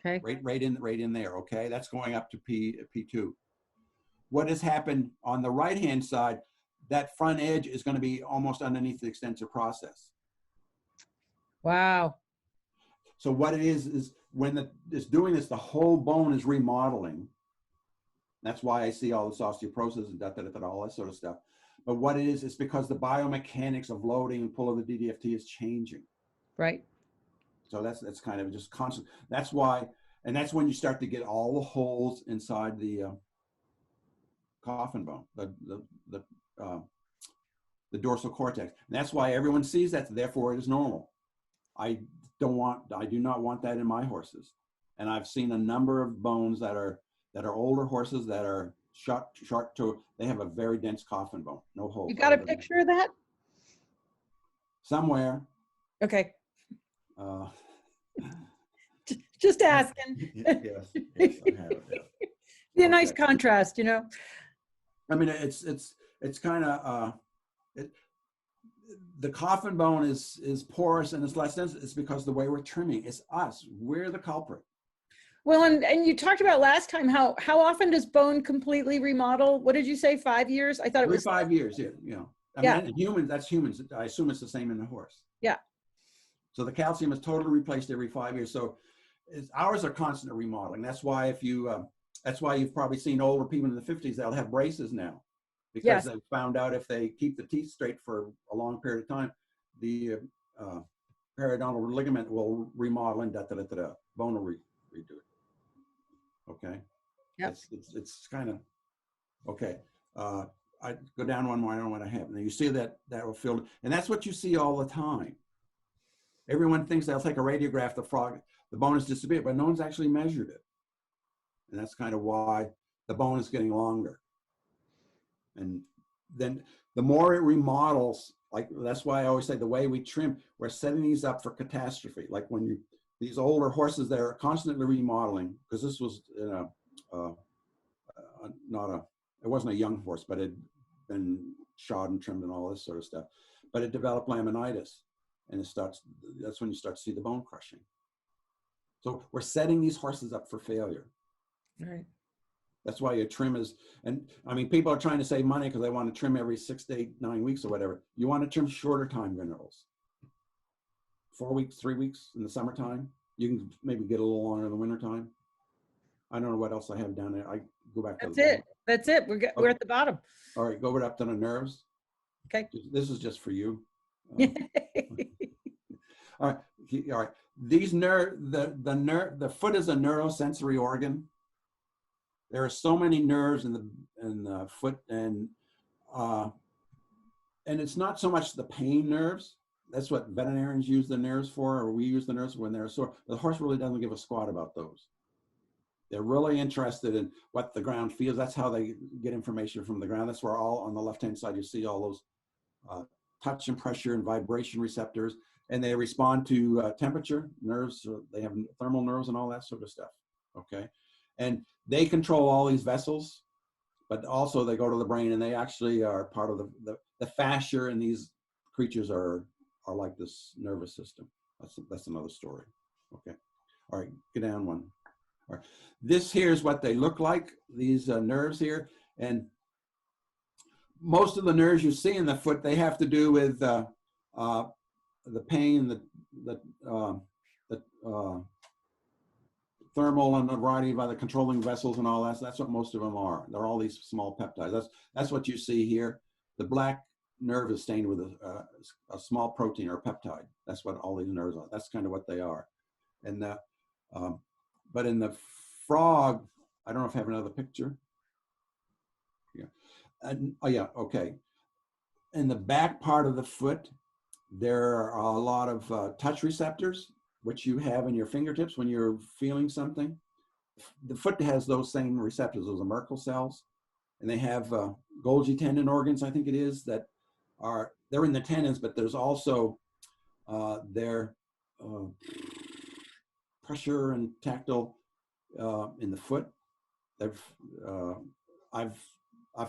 Okay. right in there. Okay, that's going up to P2. What has happened on the right-hand side, that front edge is going to be almost underneath the extensor process. Wow. So what it is when it's doing this, the whole bone is remodeling. That's why I see all this osteoporosis and all that sort of stuff. But what it is, it's because the biomechanics of loading and pull of the DDFT is changing. Right. So that's kind of just constant. That's why, and that's when you start to get all the holes inside the coffin bone, the dorsal cortex. And that's why everyone sees that. Therefore, it is normal. I do not want that in my horses. And I've seen a number of bones that are older horses that are short to, they have a very dense coffin bone, no holes. You got a picture of that? Somewhere. Okay. Just asking. Yes, I have it. Yeah. Be a nice contrast, you know. I mean, it's kind of the coffin bone is porous and it's less dense. It's because the way we're trimming. It's us. We're the culprit. Well, and you talked about last time how often does bone completely remodel? What did you say? 5 years? I thought it was 5 years. Yeah, you know. I mean, humans. That's humans. I assume it's the same in the horse. Yeah. So the calcium is totally replaced every 5 years. So ours are constant remodeling. That's why if you that's why you've probably seen older people in the 50s, they'll have braces now, because they found out if they keep the teeth straight for a long period of time, the periodontal ligament will remodel and bone will redo it. Okay. Yep. It's kind of okay. I go down one more. I don't know what I have. Now you see that will fill, and that's what you see all the time. Everyone thinks they'll take a radiograph, the bone has disappeared, but no one's actually measured it. And that's kind of why the bone is getting longer. And then the more it remodels, like that's why I always say the way we trim, we're setting these up for catastrophe. Like when these older horses that are constantly remodeling, because this was it wasn't a young horse, but it had been shod and trimmed and all this sort of stuff. But it developed laminitis, and that's when you start to see the bone crushing. So we're setting these horses up for failure. Right. That's why your trim is, and I mean, people are trying to save money because they want to trim every 6 to 8, 9 weeks or whatever. You want to trim shorter time intervals. 4 weeks, 3 weeks in the summertime. You can maybe get a little longer in the wintertime. I don't know what else I have down there. I go back to That's it. We're at the bottom. All right, go up to the nerves. Okay. This is just for you. All right. These the foot is a neurosensory organ. There are so many nerves in the foot, and it's not so much the pain nerves. That's what veterinarians use the nerves for, or we use the nerves when they're sore. The horse really doesn't give a squat about those. They're really interested in what the ground feels. That's how they get information from the ground. That's where all on the left-hand side you see all those touch and pressure and vibration receptors, and they respond to temperature, nerves. They have thermal nerves and all that sort of stuff. Okay, and they control all these vessels, but also they go to the brain, and they actually are part of the fascia. And these creatures are like this nervous system. That's another story. Okay, all right, get down one. All right. This here is what they look like. These nerves here, and most of the nerves you see in the foot, they have to do with the pain, the thermal and a variety of other controlling vessels and all that. So that's what most of them are. They're all these small peptides. That's what you see here. The black nerve is stained with a small protein or a peptide. That's what all these nerves are. That's kind of what they are. And but in the frog, I don't know if I have another picture. Yeah. Oh yeah, okay. In the back part of the foot, there are a lot of touch receptors, which you have in your fingertips when you're feeling something. The foot has those same receptors, those are Merkel cells, and they have Golgi tendon organs, I think it is, they're in the tendons, but there's also their pressure and tactile in the foot. I've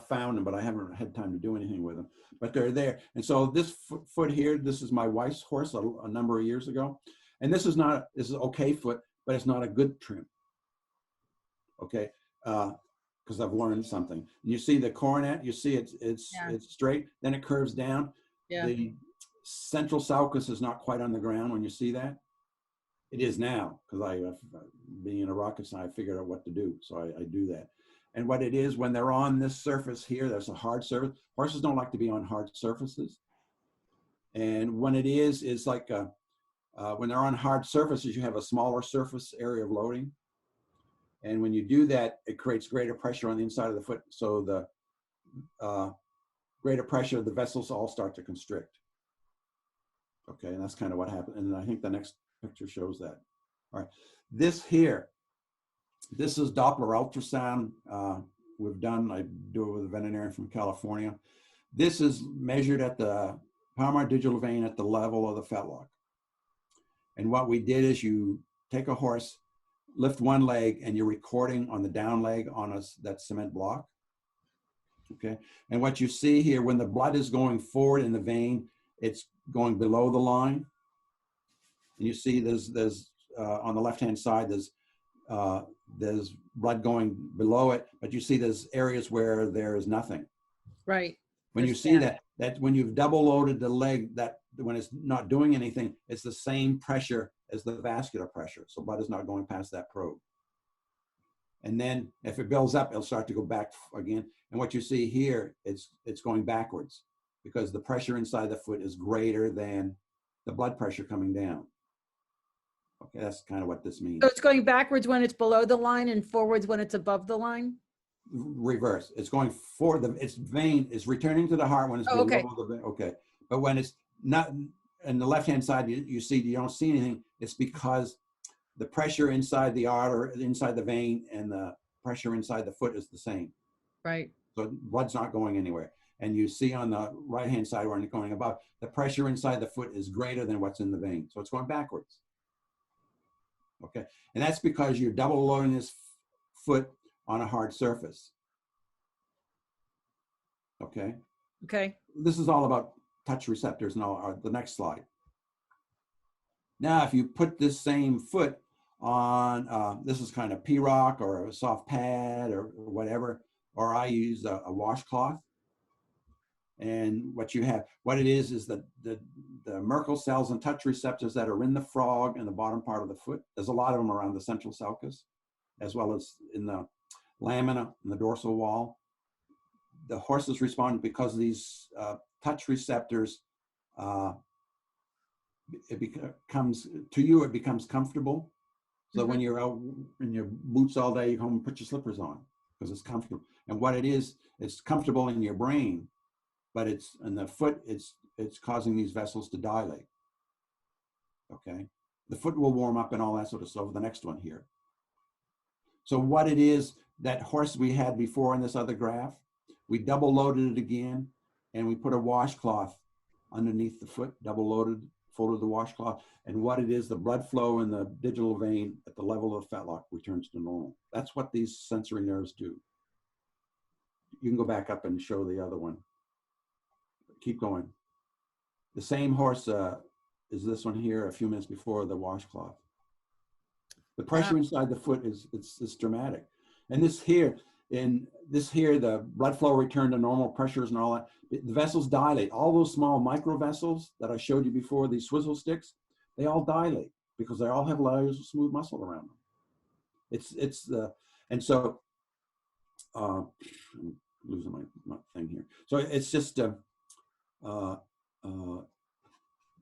found them, but I haven't had time to do anything with them. But they're there. And so this foot here, this is my wife's horse a number of years ago. And this is okay foot, but it's not a good trim. Okay, because I've learned something. You see the coronet, you see it's straight, then it curves down. Yeah. The central sulcus is not quite on the ground when you see that. It is now, because being a rocket scientist, I figured out what to do, so I do that. And what it is, when they're on this surface here, there's a hard surface. Horses don't like to be on hard surfaces. And when it is, it's like when they're on hard surfaces, you have a smaller surface area of loading. And when you do that, it creates greater pressure on the inside of the foot. So the greater pressure, the vessels all start to constrict. Okay, and that's kind of what happened. And I think the next picture shows that. All right, this here, this is Doppler ultrasound we've done. I do it with a veterinarian from California. This is measured at the palmar digital vein at the level of the fetlock. And what we did is you take a horse, lift one leg, and you're recording on the down leg on that cement block. Okay, and what you see here, when the blood is going forward in the vein, it's going below the line. And you see there's on the left-hand side, there's blood going below it, but you see there's areas where there is nothing. Right. When you see that when you've double loaded the leg, that when it's not doing anything, it's the same pressure as the vascular pressure. So blood is not going past that probe. And then if it builds up, it'll start to go back again. And what you see here, it's going backwards because the pressure inside the foot is greater than the blood pressure coming down. Okay, that's kind of what this means. So it's going backwards when it's below the line and forwards when it's above the line? Reverse. It's going forward. Its vein is returning to the heart when it's below the vein. Okay. But when it's not, on the left-hand side, you don't see anything. It's because the pressure inside the artery, inside the vein, and the pressure inside the foot is the same. Right. So blood's not going anywhere. And you see on the right-hand side where it's going above, the pressure inside the foot is greater than what's in the vein. So it's going backwards. Okay. And that's because you're double loading this foot on a hard surface. Okay. Okay. This is all about touch receptors and all. The next slide. Now, if you put this same foot on, this is kind of P-rock or a soft pad or whatever, or I use a washcloth. And what it is that the Merkel cells and touch receptors that are in the frog and the bottom part of the foot, there's a lot of them around the central sulcus, as well as in the lamina and the dorsal wall. The horses respond because these touch receptors, it becomes comfortable. So when you're out in your boots all day, you come and put your slippers on because it's comfortable. And what it is, it's comfortable in your brain, but it's in the foot, it's causing these vessels to dilate. Okay, the foot will warm up and all that sort of stuff. The next one here. So what it is, that horse we had before in this other graph, we double loaded it again, and we put a washcloth underneath the foot, double loaded, folded the washcloth, and what it is, the blood flow in the digital vein at the level of the fetlock returns to normal. That's what these sensory nerves do. You can go back up and show the other one. Keep going. The same horse is this one here a few minutes before the washcloth. The pressure inside the foot it's dramatic. And this here, the blood flow returned to normal pressures and all that. The vessels dilate. All those small micro vessels that I showed you before, these swizzle sticks, they all dilate because they all have layers of smooth muscle around them. And so I'm losing my thing here. So it's just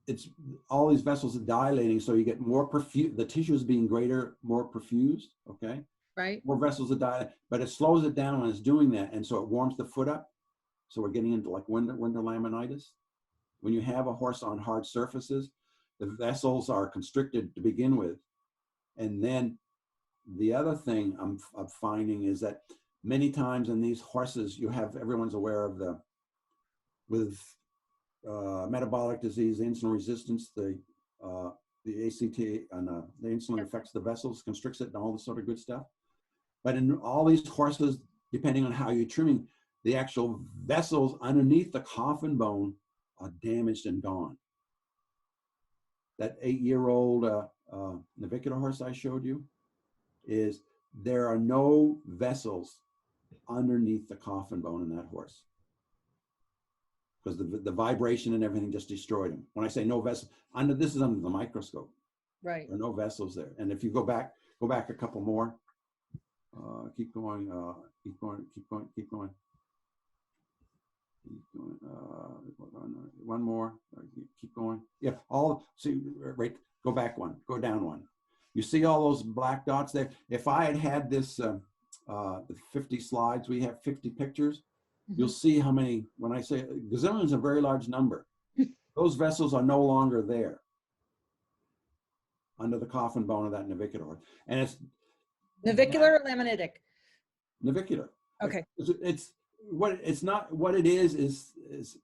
it's all these vessels are dilating, so you get more perfused. The tissue is being more perfused. Okay. Right. More vessels are dilating, but it slows it down when it's doing that, and so it warms the foot up. So we're getting into like winter laminitis. When you have a horse on hard surfaces, the vessels are constricted to begin with, and then the other thing I'm finding is that many times in these horses, everyone's aware of with metabolic disease, insulin resistance, the ACT and the insulin affects the vessels, constricts it, and all this sort of good stuff. But in all these horses, depending on how you're trimming, the actual vessels underneath the coffin bone are damaged and gone. That 8-year-old navicular horse I showed you is there are no vessels underneath the coffin bone in that horse, because the vibration and everything just destroyed him. When I say no vessel, this is under the microscope. Right. There are no vessels there. And if you go back a couple more, keep going, keep going, keep going, keep going. One more, keep going. Yeah, see, right, go back one, go down one. You see all those black dots there? If I had this, the 50 slides, we have 50 pictures, you'll see how many, when I say gazillion is a very large number, those vessels are no longer there under the coffin bone of that navicular horse. And it's Navicular or laminitic? navicular. Okay. It's not what it is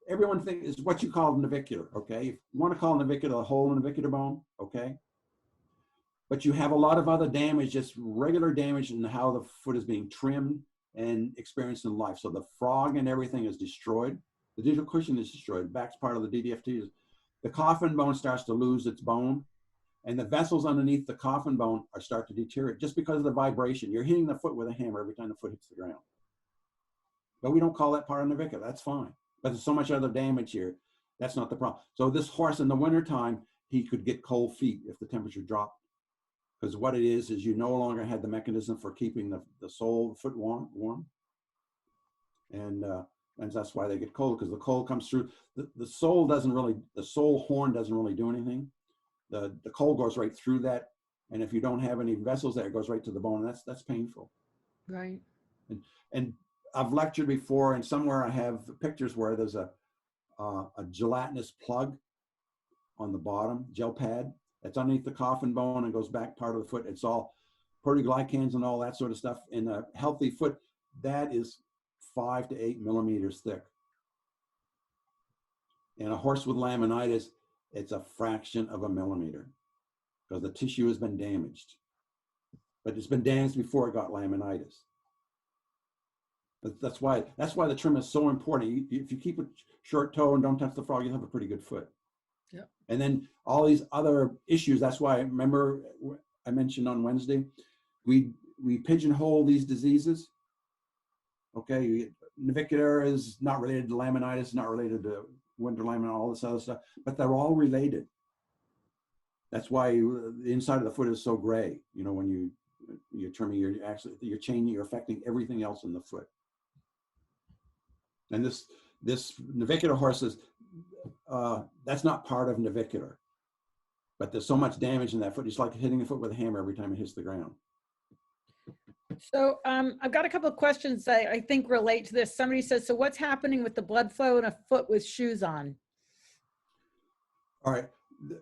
everyone thinks is what you call navicular, okay? If you want to call navicular a hole in the navicular bone, okay? But you have a lot of other damage, just regular damage in how the foot is being trimmed and experienced in life. So the frog and everything is destroyed. The digital cushion is destroyed. Back's part of the DDFT. The coffin bone starts to lose its bone, and the vessels underneath the coffin bone start to deteriorate just because of the vibration. You're hitting the foot with a hammer every time the foot hits the ground. But we don't call that part of navicular. That's fine. But there's so much other damage here. That's not the problem. So this horse in the wintertime, he could get cold feet if the temperature dropped. Because what it is you no longer had the mechanism for keeping the sole of the foot warm. And that's why they get cold, because the cold comes through. The sole horn doesn't really do anything. The cold goes right through that. And if you don't have any vessels there, it goes right to the bone. And that's painful. Right. And I've lectured before, and somewhere I have pictures where there's a gelatinous plug on the bottom, gel pad, that's underneath the coffin bone and goes back part of the foot. It's all proteoglycans and all that sort of stuff. In a healthy foot, that is 5 to 8 millimeters thick. In a horse with laminitis, it's a fraction of a millimeter because the tissue has been damaged. But it's been damaged before it got laminitis. That's why the trim is so important. If you keep a short toe and don't touch the frog, you'll have a pretty good foot. Yeah. And then all these other issues. That's why I mentioned on Wednesday, we pigeonhole these diseases. Okay, navicular is not related to laminitis, not related to winter laminitis, all this other stuff, but they're all related. That's why the inside of the foot is so gray. You know, when you're trimming, you're changing, you're affecting everything else in the foot. And this navicular horse is, that's not part of navicular, but there's so much damage in that foot. It's like hitting the foot with a hammer every time it hits the ground. So I've got a couple of questions that I think relate to this. Somebody says, so what's happening with the blood flow in a foot with shoes on? All right,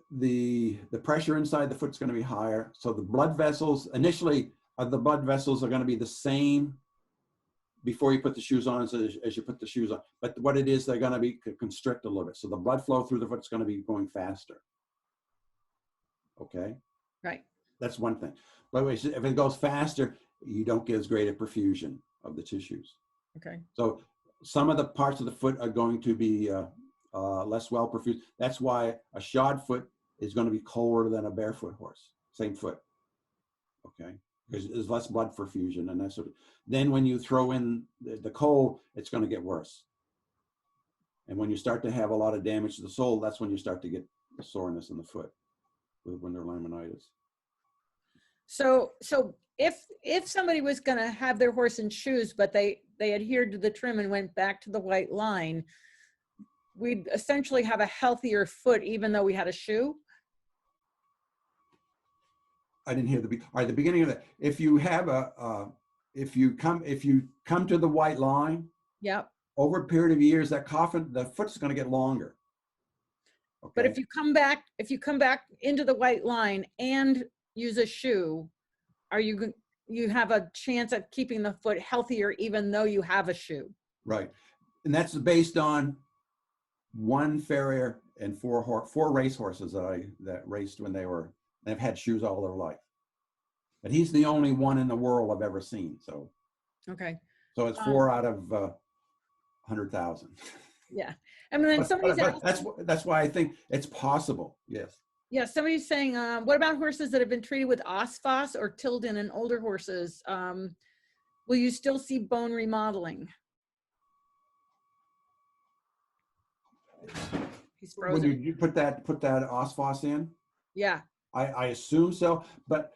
the pressure inside the foot's going to be higher. So the blood vessels, initially, the blood vessels are going to be the same before you put the shoes on as you put the shoes on. But what it is, they're going to be constrict a little bit. So the blood flow through the foot's going to be going faster. Okay? Right. That's one thing. By the way, if it goes faster, you don't get as great a perfusion of the tissues. Okay. So some of the parts of the foot are going to be less well perfused. That's why a shod foot is going to be colder than a barefoot horse. Same foot. Okay? Because there's less blood perfusion and that sort of. Then when you throw in the cold, it's going to get worse. And when you start to have a lot of damage to the sole, that's when you start to get the soreness in the foot with winter laminitis. So if somebody was going to have their horse in shoes, but they adhered to the trim and went back to the white line, we'd essentially have a healthier foot, even though we had a shoe. I didn't hear the beginning of that. If you have if you come to the white line, yep, over a period of years, the foot's going to get longer. Okay? But if you come back into the white line and use a shoe, you have a chance of keeping the foot healthier even though you have a shoe. Right, and that's based on one farrier and four race horses that raced when they've had shoes all their life. But he's the only one in the world I've ever seen. So okay. So it's 4 out of 100,000. Yeah, I mean, then somebody's but that's why I think it's possible. Yes. Yeah, somebody's saying, what about horses that have been treated with osphos or Tilden and older horses? Will you still see bone remodeling? He's When frozen. you put that osphos in, Yeah. I assume so. But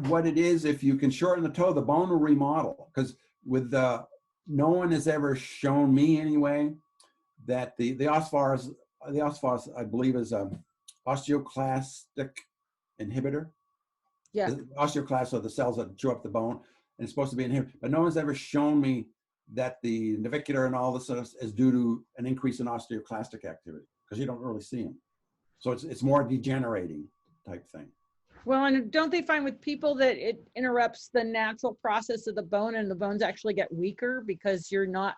what it is, if you can shorten the toe, the bone will remodel. Because with no one has ever shown me anyway that the osphos, I believe, is a osteoclastic inhibitor. Yeah. The osteoclasts are the cells that chew up the bone, and it's supposed to be inhibited. But no one's ever shown me that the navicular and all this is due to an increase in osteoclastic activity, because you don't really see them. So it's more degenerating type thing. Well, and don't they find with people that it interrupts the natural process of the bone, and the bones actually get weaker because you're not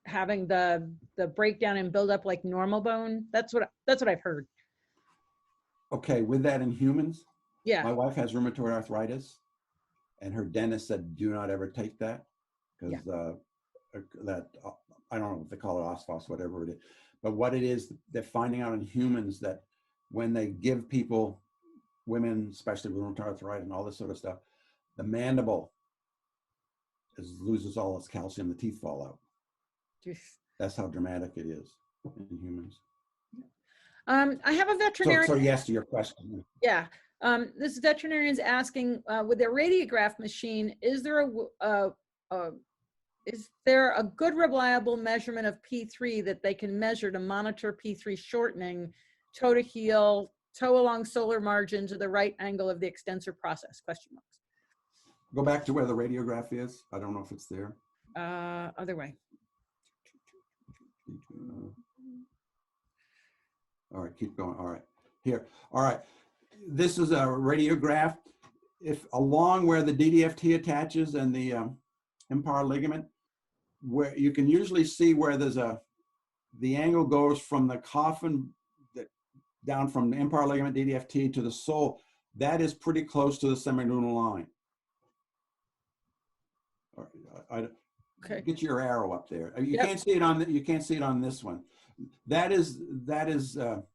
having the breakdown and build up like normal bone? That's what I've heard. Okay, with that in humans, Yeah. my wife has rheumatoid arthritis, and her dentist said, do not ever take that, because that, I don't know if they call it osphos, whatever it is. But what it is, they're finding out in humans that when they give people, women, especially with rheumatoid arthritis and all this sort of stuff, the mandible loses all its calcium, the teeth fall out. Jeez. That's how dramatic it is in humans. I have a veterinarian. So yes to your question. Yeah. This veterinarian is asking, with their radiograph machine, is there a good reliable measurement of P3 that they can measure to monitor P3 shortening, toe to heel, toe along solar margin to the right angle of the extensor process? Question marks. Go back to where the radiograph is. I don't know if it's there. Other way. All right, keep going. All right, here. All right, this is a radiograph. If along where the DDFT attaches and the impar ligament, where you can usually see where there's the angle goes from the coffin down from the impar ligament DDFT to the sole. That is pretty close to the semilunar line. All right, Okay. Get your arrow up there. You Yep. can't see it on you can't see it on this one. That is. So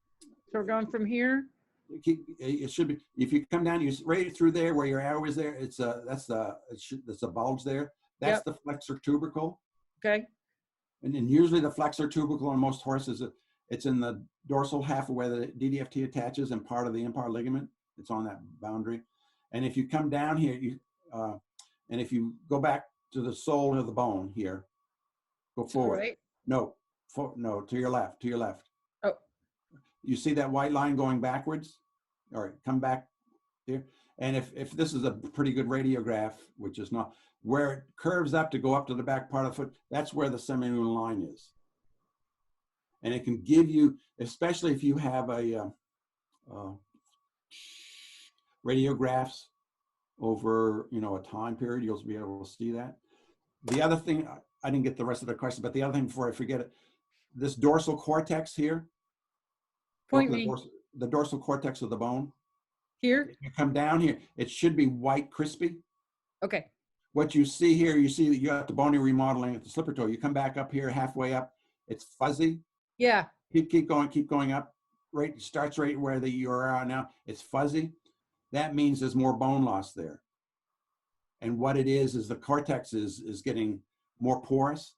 we're going from here. It should be, if you come down, you right through there where your arrow is there. That's a bulge there. That's the flexor tubercle. Okay. And then usually the flexor tubercle on most horses, it's in the dorsal half of where the DDFT attaches and part of the impar ligament. It's on that boundary. And if you come down here, and if you go back to the sole of the bone here, go forward. Right? No, to your left, Oh. You see that white line going backwards? All right, come back here. And if this is a pretty good radiograph, which is not, where it curves up to go up to the back part of the foot, that's where the semilunar line is. And it can give you, especially if you have a radiographs over a time period, you'll be able to see that. The other thing, I didn't get the rest of the question, but the other thing before I forget it, this dorsal cortex here. Point me. The dorsal cortex of the bone. Here? If you come down here, it should be white, crispy. Okay. What you see here, you see that you got the bony remodeling at the slipper toe. You come back up here, halfway up, it's fuzzy. Yeah. Keep going up. Right, it starts right where you are now. It's fuzzy. That means there's more bone loss there. And what it is the cortex is getting more porous.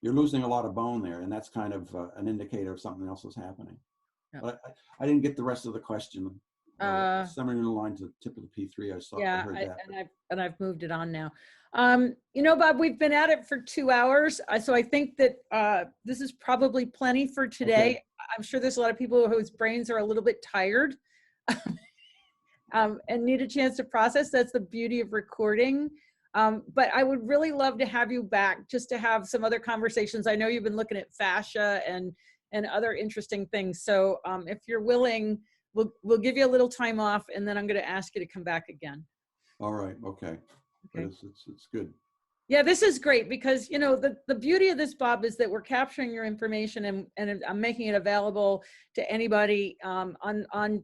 You're losing a lot of bone there, and that's kind of an indicator of something else is happening. Yeah. But I didn't get the rest of the question. Semilunar line to the tip of the P3. I heard that. And I've moved it on now. Bob, we've been at it for 2 hours, so I think that this is probably plenty for today. Okay. I'm sure there's a lot of people whose brains are a little bit tired and need a chance to process. That's the beauty of recording. But I would really love to have you back just to have some other conversations. I know you've been looking at fascia and other interesting things. So if you're willing, we'll give you a little time off, and then I'm going to ask you to come back again. All right. Okay. It's good. Yeah, this is great because, the beauty of this, Bob, is that we're capturing your information and I'm making it available to anybody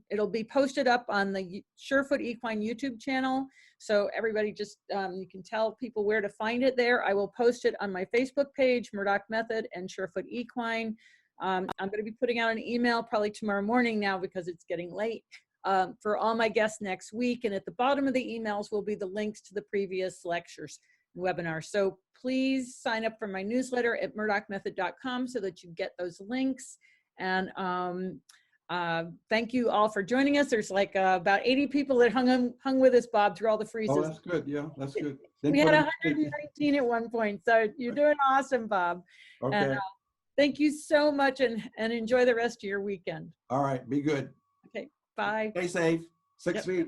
it'll be posted up on the Surefoot Equine YouTube channel. So everybody just, you can tell people where to find it there. I will post it on my Facebook page, Murdoch Method and Surefoot Equine. I'm going to be putting out an email probably tomorrow morning now because it's getting late. for all my guests next week. And at the bottom of the emails will be the links to the previous lectures and webinars. So please sign up for my newsletter at murdochmethod.com so that you get those links. And thank you all for joining us. There's like about 80 people that hung with us, Bob, through all the freezes. Oh, that's good. Yeah, that's good. We had 119 at one point. So you're doing awesome, Bob. Okay. And, thank you so much, and enjoy the rest of your weekend. All right. Be good. Okay. Bye. Stay safe. 6 Yep. feet.